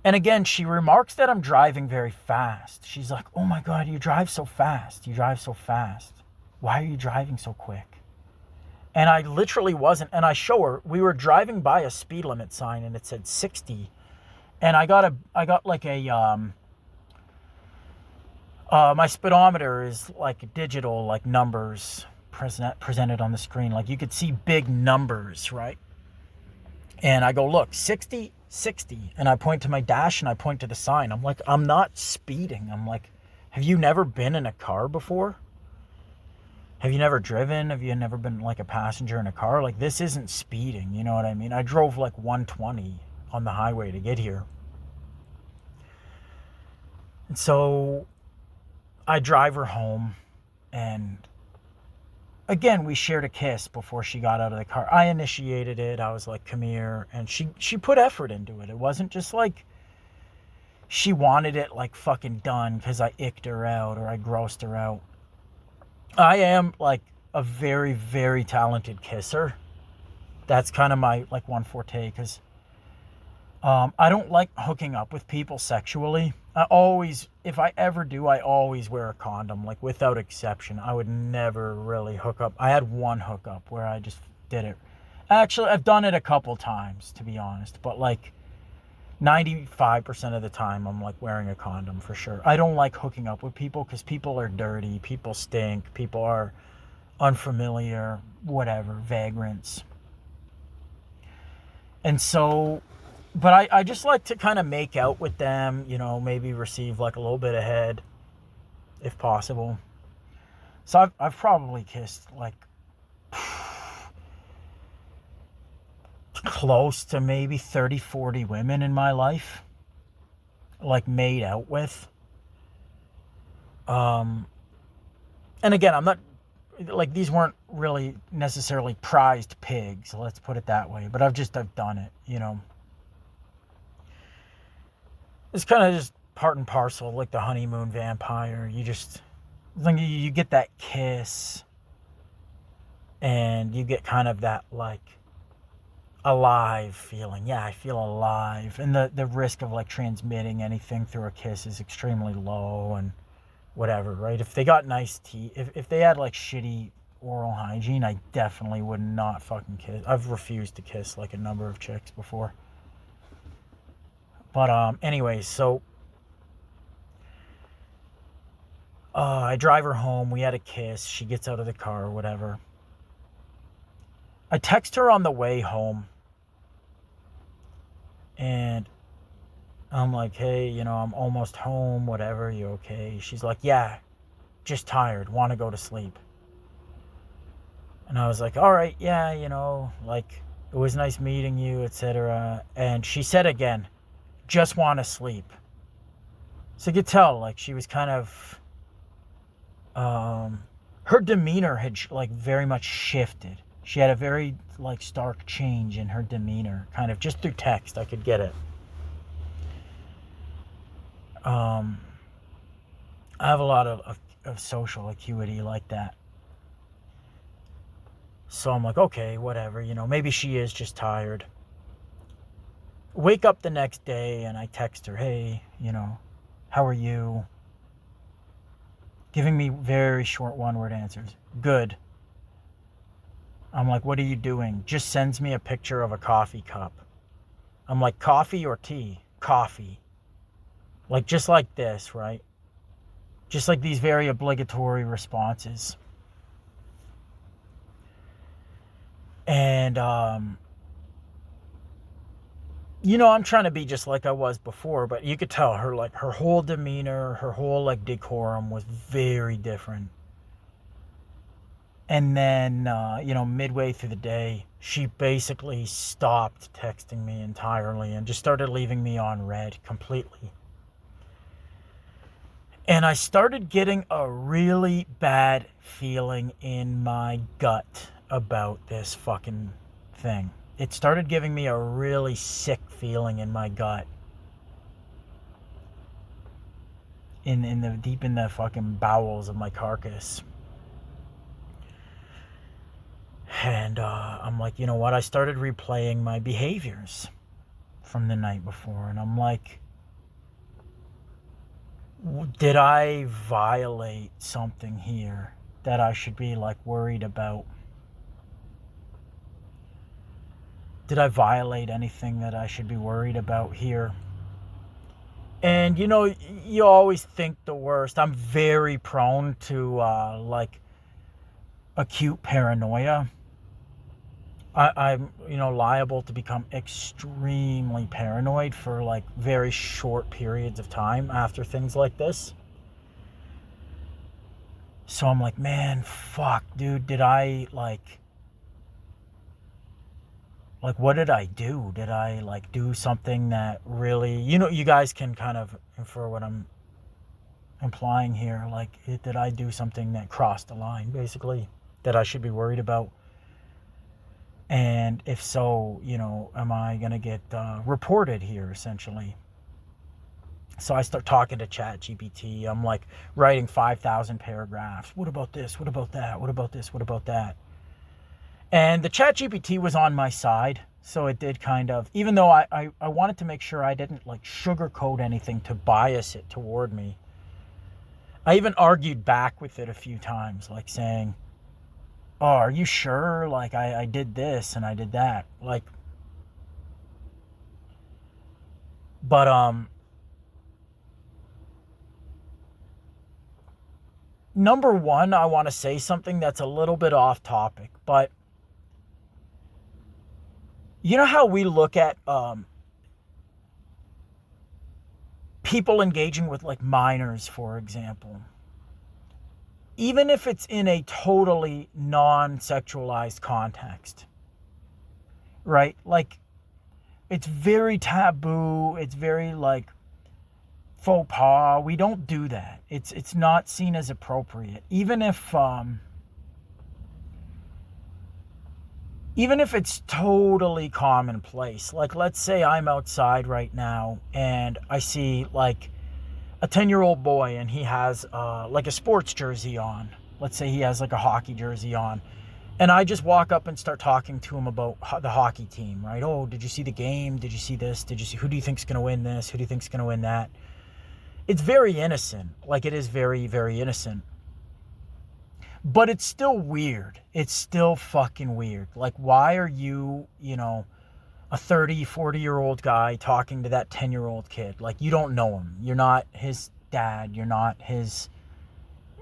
And again, she remarks that I'm driving very fast. She's like, oh my God, you drive so fast. You drive so fast. Why are you driving so quick? And I literally wasn't. And I show her, we were driving by a speed limit sign and it said 60. And I got my speedometer is like digital, like numbers presented on the screen. Like, you could see big numbers, right? And I go, look, 60. And I point to my dash and I point to the sign. I'm like, I'm not speeding. I'm like, have you never been in a car before? Have you never driven? Have you never been like a passenger in a car? Like, this isn't speeding. You know what I mean? I drove like 120 on the highway to get here. And so I drive her home, and again, we shared a kiss before she got out of the car. I initiated it. I was like, come here. And she put effort into it. It wasn't just like she wanted it like fucking done because I icked her out or I grossed her out. I am like a very, very talented kisser. That's kind of my like one forte, because I don't like hooking up with people sexually. If I ever do, I always wear a condom, like without exception. I would never really hook up. I had one hookup where I just did it. Actually, I've done it a couple times, to be honest, but like 95% of the time I'm like wearing a condom for sure. I don't like hooking up with people because people are dirty, people stink, people are unfamiliar, whatever, vagrants. And so, but I just like to kind of make out with them, maybe receive like a little bit of head, if possible. So I've probably kissed like close to maybe 30, 40 women in my life. like made out with. And again, I'm not like, these weren't really necessarily prized pigs, let's put it that way, but I've done it, you know. It's kind of just part and parcel, like the honeymoon vampire. You get that kiss, and you get kind of that like alive feeling. Yeah, I feel alive, and the risk of like transmitting anything through a kiss is extremely low, and whatever, right? If they got nice teeth, if they had like shitty oral hygiene, I definitely would not fucking kiss. I've refused to kiss like a number of chicks before. But anyways, so I drive her home. We had a kiss. She gets out of the car or whatever. I text her on the way home, and I'm like, hey, you know, I'm almost home, whatever, you okay? She's like, yeah, just tired, want to go to sleep. And I was like, all right, yeah, you know, like, it was nice meeting you, etc. And she said again, just want to sleep. So you could tell, like, she was kind of, her demeanor had, like, very much shifted. She had a very, like, stark change in her demeanor, kind of, just through text, I could get it. I have a lot of social acuity like that. So I'm like, okay, whatever, you know, maybe she is just tired. Wake up the next day and I text her, hey, you know, how are you? Giving me very short one-word answers. Good. I'm like, what are you doing? Just sends me a picture of a coffee cup. I'm like, coffee or tea? Coffee. Like, just like this, right? Just like these very obligatory responses. And, you know, I'm trying to be just like I was before, but you could tell her, like, her whole demeanor, her whole, like, decorum was very different. And then, you know, midway through the day, she basically stopped texting me entirely and just started leaving me on red completely. And I started getting a really bad feeling in my gut about this fucking thing. It started giving me a really sick feeling in my gut. Deep in the fucking bowels of my carcass. And I'm like, you know what? I started replaying my behaviors from the night before. And I'm like, did I violate something here that I should be, like, worried about? Did I violate anything that I should be worried about here? And, you know, you always think the worst. I'm very prone to, like, acute paranoia. I'm, you know, liable to become extremely paranoid for, like, very short periods of time after things like this. So I'm like, man, fuck, dude, did I, like, what did I do? Did I, like, do something that really, you know, you guys can kind of infer what I'm implying here. Like, did I do something that crossed the line, basically, that I should be worried about? And if so, you know, am I going to get reported here, essentially? So I start talking to ChatGPT. I'm like writing 5,000 paragraphs. What about this? What about that? What about this? What about that? And the ChatGPT was on my side. So it did kind of, even though I wanted to make sure I didn't, like, sugarcoat anything to bias it toward me. I even argued back with it a few times, like saying, oh, are you sure? Like, I did this and I did that. Like, but, number one, I want to say something that's a little bit off topic, but you know how we look at, people engaging with, like, minors, for example, even if it's in a totally non-sexualized context, right? Like, it's very taboo. It's very, like, faux pas. We don't do that. It's not seen as appropriate. Even if it's totally commonplace. Like, let's say I'm outside right now and I see like a 10-year-old boy and he has like a sports jersey on. Let's say he has like a hockey jersey on. And I just walk up and start talking to him about the hockey team, right? Oh, did you see the game? Did you see this? Did you see, who do you think's going to win this? Who do you think's going to win that? It's very innocent. Like, it is very, very innocent. But it's still weird. It's still fucking weird. Like, why are you, a 30, 40-year-old guy talking to that 10-year-old kid? Like, you don't know him. You're not his dad. You're not his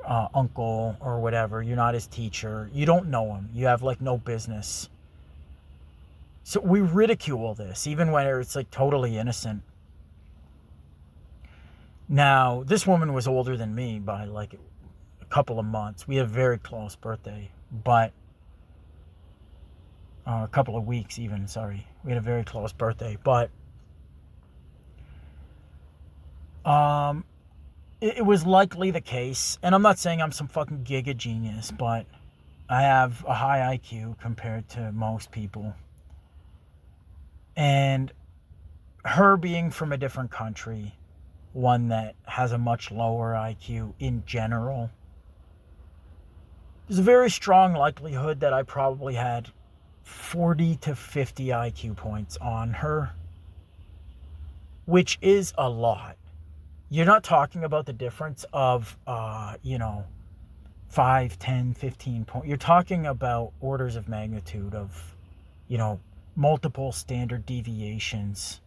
uncle or whatever. You're not his teacher. You don't know him. You have like no business. So we ridicule this even when it's like totally innocent. Now, this woman was older than me by like a couple of months. We had a very close birthday, but a couple of weeks even, sorry. We had a very close birthday, but it was likely the case, and I'm not saying I'm some fucking giga genius, but I have a high IQ compared to most people. And her being from a different country, one that has a much lower IQ in general, there's a very strong likelihood that I probably had 40 to 50 IQ points on her, which is a lot. You're not talking about the difference of, 5, 10, 15 points. You're talking about orders of magnitude of, multiple standard deviations.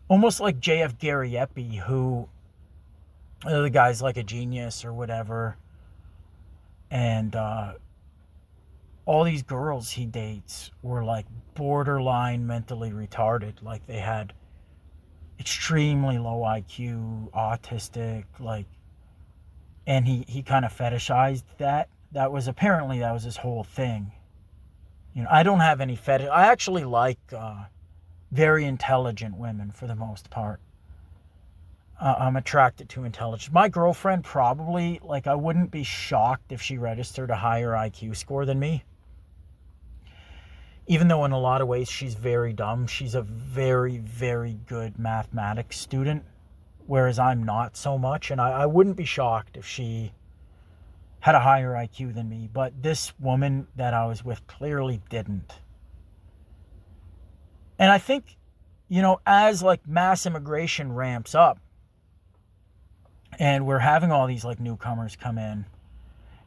Almost like J.F. Garriepi, who, the guy's like a genius or whatever. And all these girls he dates were like borderline mentally retarded. Like, they had extremely low IQ, autistic, like, and he kind of fetishized that. That was his whole thing. I don't have any fetish. I actually like very intelligent women for the most part. I'm attracted to intelligence. My girlfriend probably, like, I wouldn't be shocked if she registered a higher IQ score than me. Even though in a lot of ways she's very dumb, she's a very, very good mathematics student, whereas I'm not so much. And I wouldn't be shocked if she had a higher IQ than me. But this woman that I was with clearly didn't. And I think, as like mass immigration ramps up and we're having all these like newcomers come in,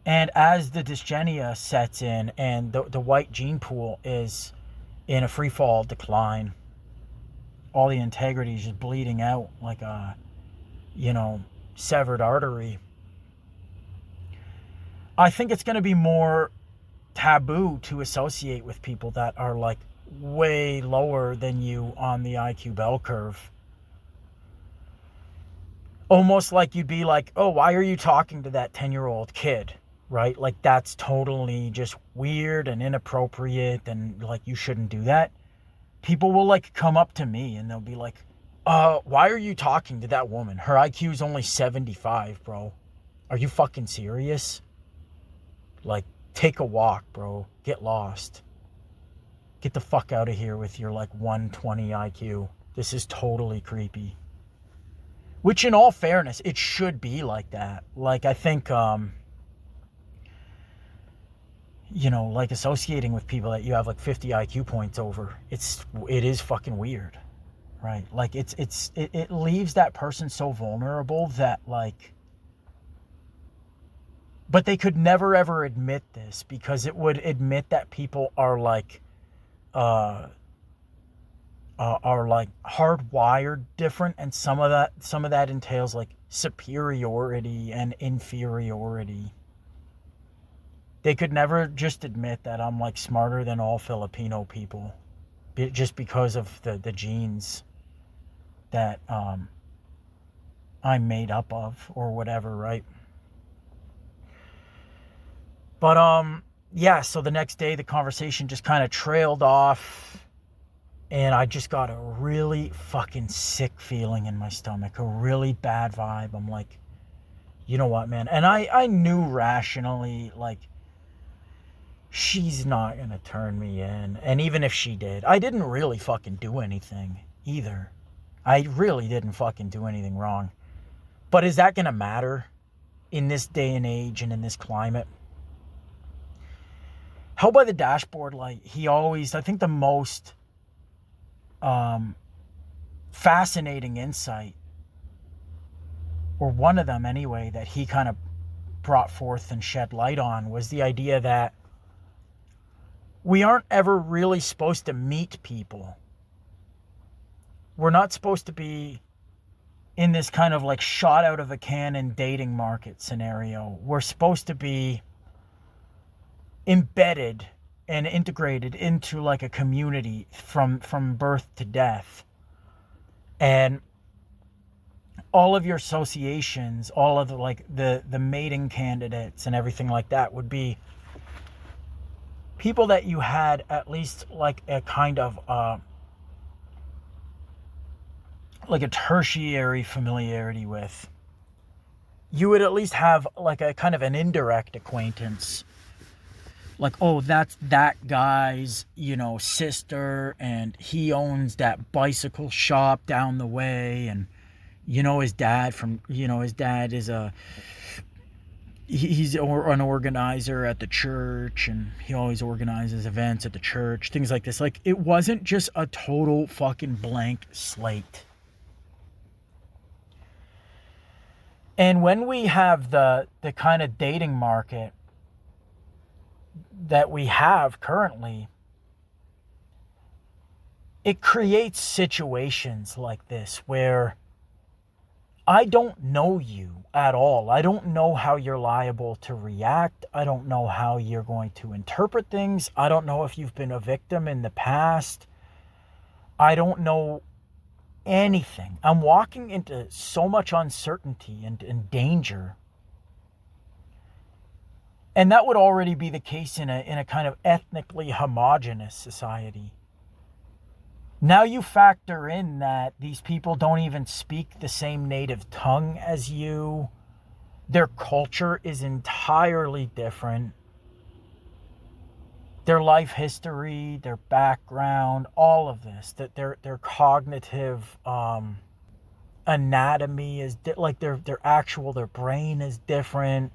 and as the dysgenia sets in and the white gene pool is in a free fall decline, all the integrity is just bleeding out like a, severed artery. I think it's going to be more taboo to associate with people that are like way lower than you on the IQ bell curve. Almost like you'd be like, oh, why are you talking to that 10-year-old kid? Right? Like, that's totally just weird and inappropriate, and like, you shouldn't do that. People will like come up to me and they'll be like, why are you talking to that woman? Her IQ is only 75, bro. Are you fucking serious? Like, take a walk, bro. Get lost. Get the fuck out of here with your like 120 IQ. This is totally creepy. Which, in all fairness, it should be like that. Like, I think like associating with people that you have like 50 IQ points over, it is fucking weird, right? Like, it leaves that person so vulnerable that like, but they could never ever admit this, because it would admit that people are like hardwired different, and some of that entails like superiority and inferiority. They could never just admit that I'm like smarter than all Filipino people, just because of the genes that I'm made up of or whatever, right? But yeah, so the next day the conversation just kind of trailed off. And I just got a really fucking sick feeling in my stomach, a really bad vibe. I'm like, you know what, man? And I knew rationally, like, she's not going to turn me in. And even if she did, I didn't really fucking do anything either. I really didn't fucking do anything wrong. But is that going to matter in this day and age and in this climate? Hell by the Dashboard Light, he always, I think the most fascinating insight, or one of them anyway, that he kind of brought forth and shed light on was the idea that we aren't ever really supposed to meet people. We're not supposed to be in this kind of like shot out of a cannon dating market scenario. We're supposed to be embedded and integrated into like a community from birth to death. And all of your associations, all of the like the mating candidates and everything like that would be people that you had at least like a kind of like a tertiary familiarity with. You would at least have like a kind of an indirect acquaintance. Like, oh, that's that guy's, you know, sister, and he owns that bicycle shop down the way, and you know his dad is he's an organizer at the church, and he always organizes events at the church, things like this. Like, it wasn't just a total fucking blank slate. And when we have the kind of dating market that we have currently, it creates situations like this where I don't know you at all. I don't know how you're liable to react. I don't know how you're going to interpret things. I don't know if you've been a victim in the past. I don't know anything. I'm walking into so much uncertainty and danger. And that would already be the case in a kind of ethnically homogenous society. Now you factor in that these people don't even speak the same native tongue as you. Their culture is entirely different. Their life history, their background, all of this, that their cognitive anatomy is like their brain is different.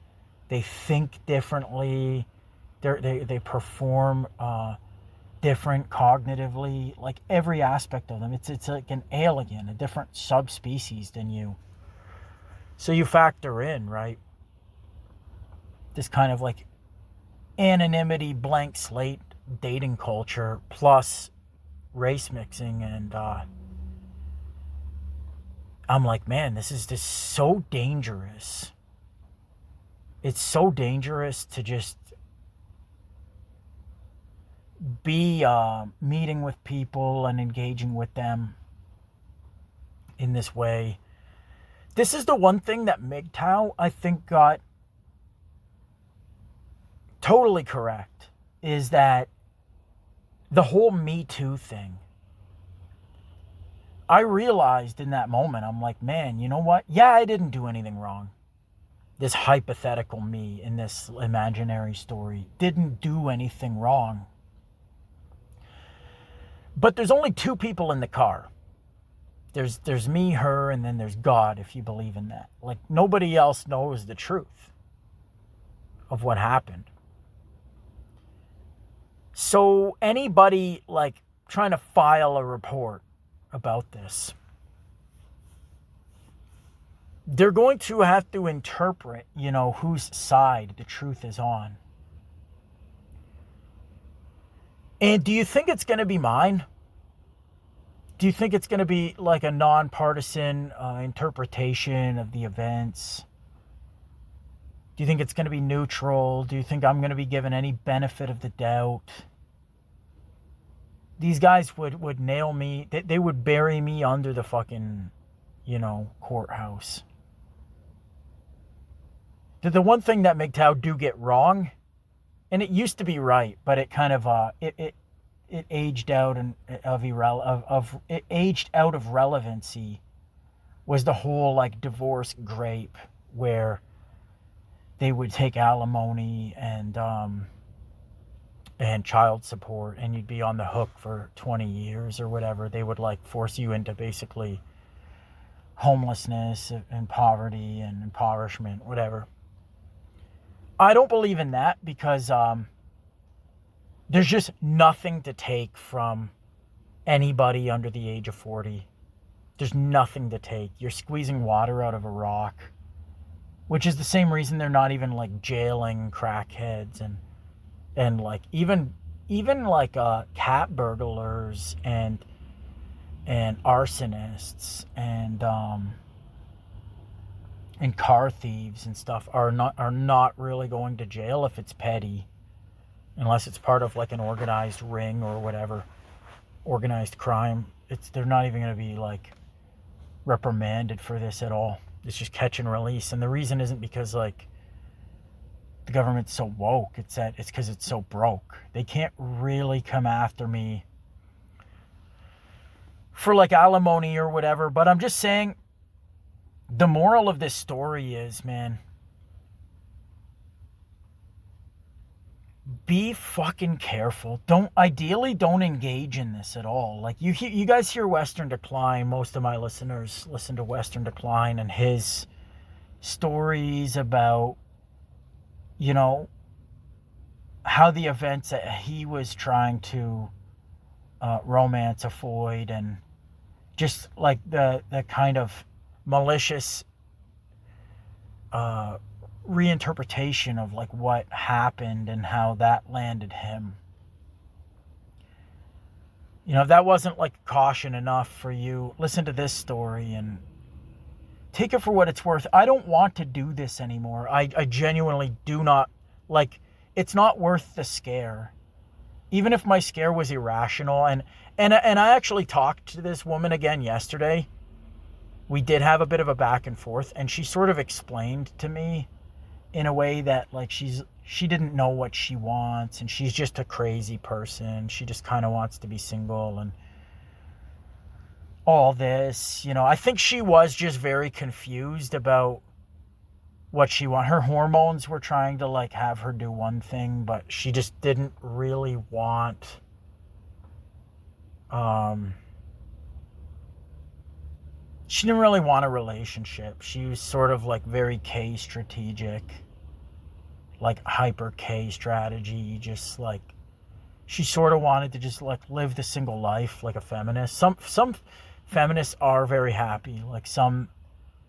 They think differently. They perform different cognitively. Like every aspect of them, it's like an alien, a different subspecies than you. So you factor in, right, this kind of like anonymity, blank slate dating culture plus race mixing, and I'm like, man, this is just so dangerous. It's so dangerous to just be meeting with people and engaging with them in this way. This is the one thing that MGTOW, I think, got totally correct, is that the whole Me Too thing. I realized in that moment, I'm like, man, you know what? Yeah, I didn't do anything wrong. This hypothetical me in this imaginary story didn't do anything wrong. But there's only two people in the car. There's me, her, and then there's God, if you believe in that. Like, nobody else knows the truth of what happened. So anybody like trying to file a report about this, they're going to have to interpret, you know, whose side the truth is on. And do you think it's going to be mine? Do you think it's going to be like a nonpartisan interpretation of the events? Do you think it's going to be neutral? Do you think I'm going to be given any benefit of the doubt? These guys would nail me. They would bury me under the fucking, you know, courthouse. The one thing that MGTOW do get wrong, and it used to be right, but it kind of, it aged out and it aged out of relevancy was the whole like divorce grape where they would take alimony and child support, and you'd be on the hook for 20 years or whatever. They would like force you into basically homelessness and poverty and impoverishment, whatever. I don't believe in that because there's just nothing to take from anybody under the age of 40. There's nothing to take. You're squeezing water out of a rock, which is the same reason they're not even like jailing crackheads and like even like cat burglars and arsonists and car thieves and stuff are not really going to jail if it's petty, unless it's part of like an organized ring or whatever, organized crime. They're not even going to be like reprimanded for this at all. It's just catch and release. And the reason isn't because like the government's so woke. It's because it's so broke. They can't really come after me for like alimony or whatever. But I'm just saying, the moral of this story is, man, be fucking careful. Ideally don't engage in this at all. Like you guys hear Western Decline. Most of my listeners listen to Western Decline and his stories about, you know, how the events that he was trying to romance avoid, and just like the kind of malicious reinterpretation of like what happened and how that landed him. You know, if that wasn't like caution enough for you, listen to this story and take it for what it's worth. I don't want to do this anymore. I genuinely do not. Like, it's not worth the scare. Even if my scare was irrational. And I actually talked to this woman again yesterday. We did have a bit of a back and forth, and she sort of explained to me in a way that like she didn't know what she wants, and she's just a crazy person. She just kind of wants to be single and all this, you know. I think she was just very confused about what she wanted. Her hormones were trying to like have her do one thing, but she just didn't really want she didn't really want a relationship. She was sort of like very K strategic, like hyper K strategy, just like she sort of wanted to just like live the single life like a feminist. Some feminists are very happy, like some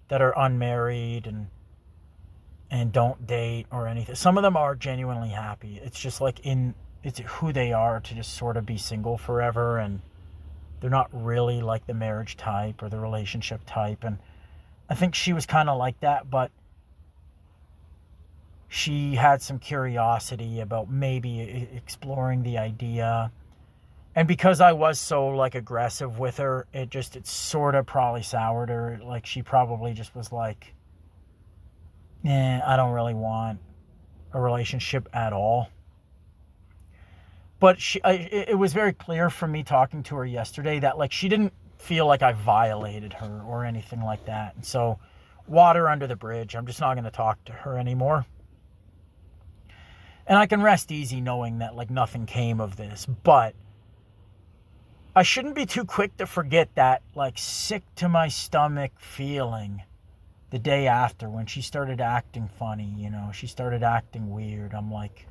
that are unmarried and don't date or anything. Some of them are genuinely happy. It's just like it's who they are to just sort of be single forever, and they're not really like the marriage type or the relationship type. And I think she was kind of like that, but she had some curiosity about maybe exploring the idea. And because I was so like aggressive with her, it sort of probably soured her. Like she probably just was like, I don't really want a relationship at all. But it was very clear from me talking to her yesterday that like she didn't feel like I violated her or anything like that. And so, water under the bridge. I'm just not going to talk to her anymore. And I can rest easy knowing that like nothing came of this. But I shouldn't be too quick to forget that like sick to my stomach feeling the day after when she started acting funny, you know. She started acting weird. I'm like,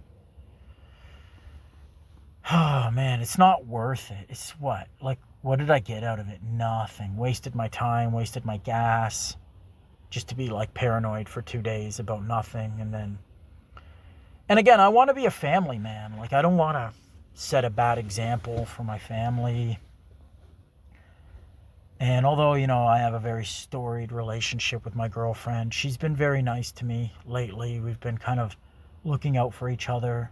oh man, it's not worth it. It's what? Like, what did I get out of it? Nothing. Wasted my time, wasted my gas, just to be like paranoid for 2 days about nothing. And again, I want to be a family man. Like, I don't want to set a bad example for my family. And although, you know, I have a very storied relationship with my girlfriend, she's been very nice to me lately. We've been kind of looking out for each other.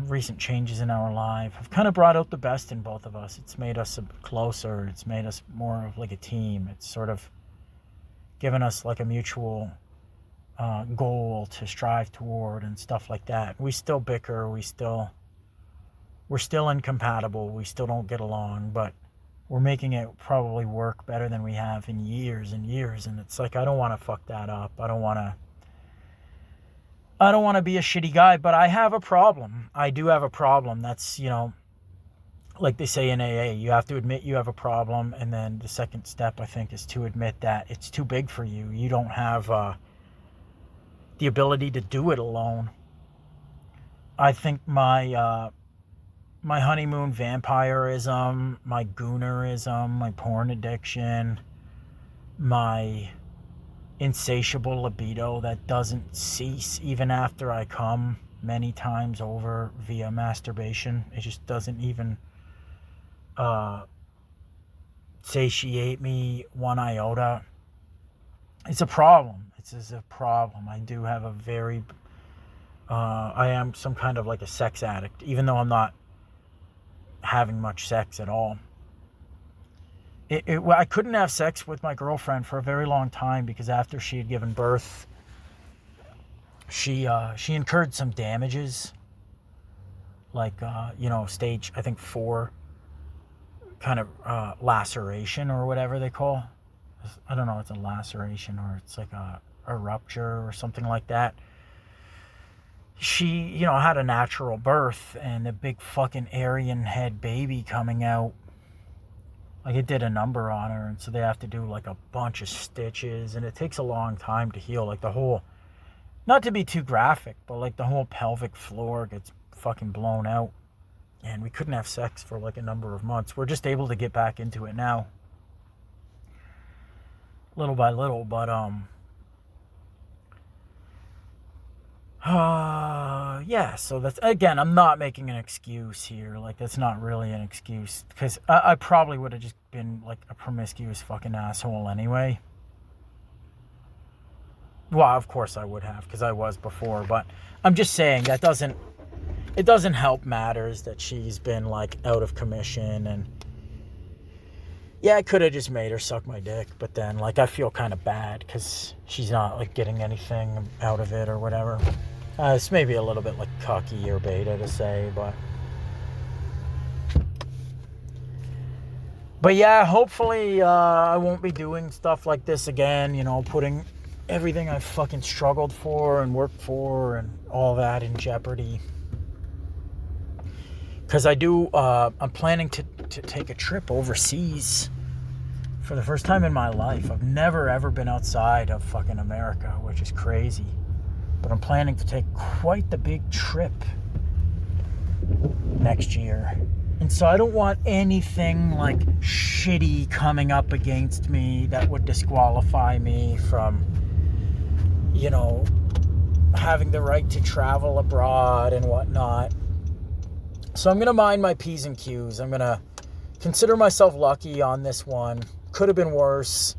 Recent changes in our life have kind of brought out the best in both of us. It's made us closer. It's made us more of like a team. It's sort of given us like a mutual goal to strive toward and stuff like that. We still bicker. We're still incompatible. We still don't get along, but we're making it probably work better than we have in years and years. And it's like, I don't want to fuck that up. I don't want to be a shitty guy, but I have a problem. I do have a problem. That's, like they say in AA, you have to admit you have a problem. And then the second step, I think, is to admit that it's too big for you. You don't have the ability to do it alone. I think my honeymoon vampirism, my goonerism, my porn addiction, my insatiable libido that doesn't cease even after I come many times over via masturbation. It just doesn't even satiate me one iota. It's a problem. It's a problem. I do have a very... I am some kind of like a sex addict, even though I'm not having much sex at all. I couldn't have sex with my girlfriend for a very long time because after she had given birth, she incurred some damages, like stage, I think 4, kind of laceration or whatever they call. I don't know, it's a laceration or it's like a rupture or something like that. She, had a natural birth and a big fucking Aryan head baby coming out. Like, it did a number on her, and so they have to do like a bunch of stitches, and it takes a long time to heal. Like the whole, not to be too graphic, but like the whole pelvic floor gets fucking blown out, and we couldn't have sex for like a number of months. We're just able to get back into it now, little by little, but yeah, so that's, again, I'm not making an excuse here. Like, that's not really an excuse, because I probably would have just been like a promiscuous fucking asshole anyway. Well, of course I would have, because I was before, but I'm just saying that it doesn't help matters that she's been like out of commission. And yeah, I could have just made her suck my dick, but then like I feel kind of bad because she's not like getting anything out of it or whatever. It's maybe a little bit like cocky or beta to say, but yeah, hopefully I won't be doing stuff like this again, putting everything I fucking struggled for and worked for and all that in jeopardy. Because I'm planning to take a trip overseas for the first time in my life. I've never ever been outside of fucking America, which is crazy. But I'm planning to take quite the big trip next year. And so I don't want anything like shitty coming up against me that would disqualify me from, having the right to travel abroad and whatnot. So I'm going to mind my P's and Q's. I'm going to consider myself lucky on this one. Could have been worse.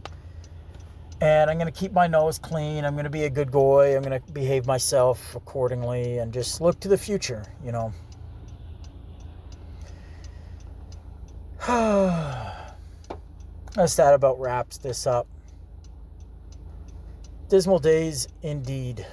And I'm going to keep my nose clean. I'm going to be a good boy. I'm going to behave myself accordingly and just look to the future, As that about wraps this up. Dismal days indeed.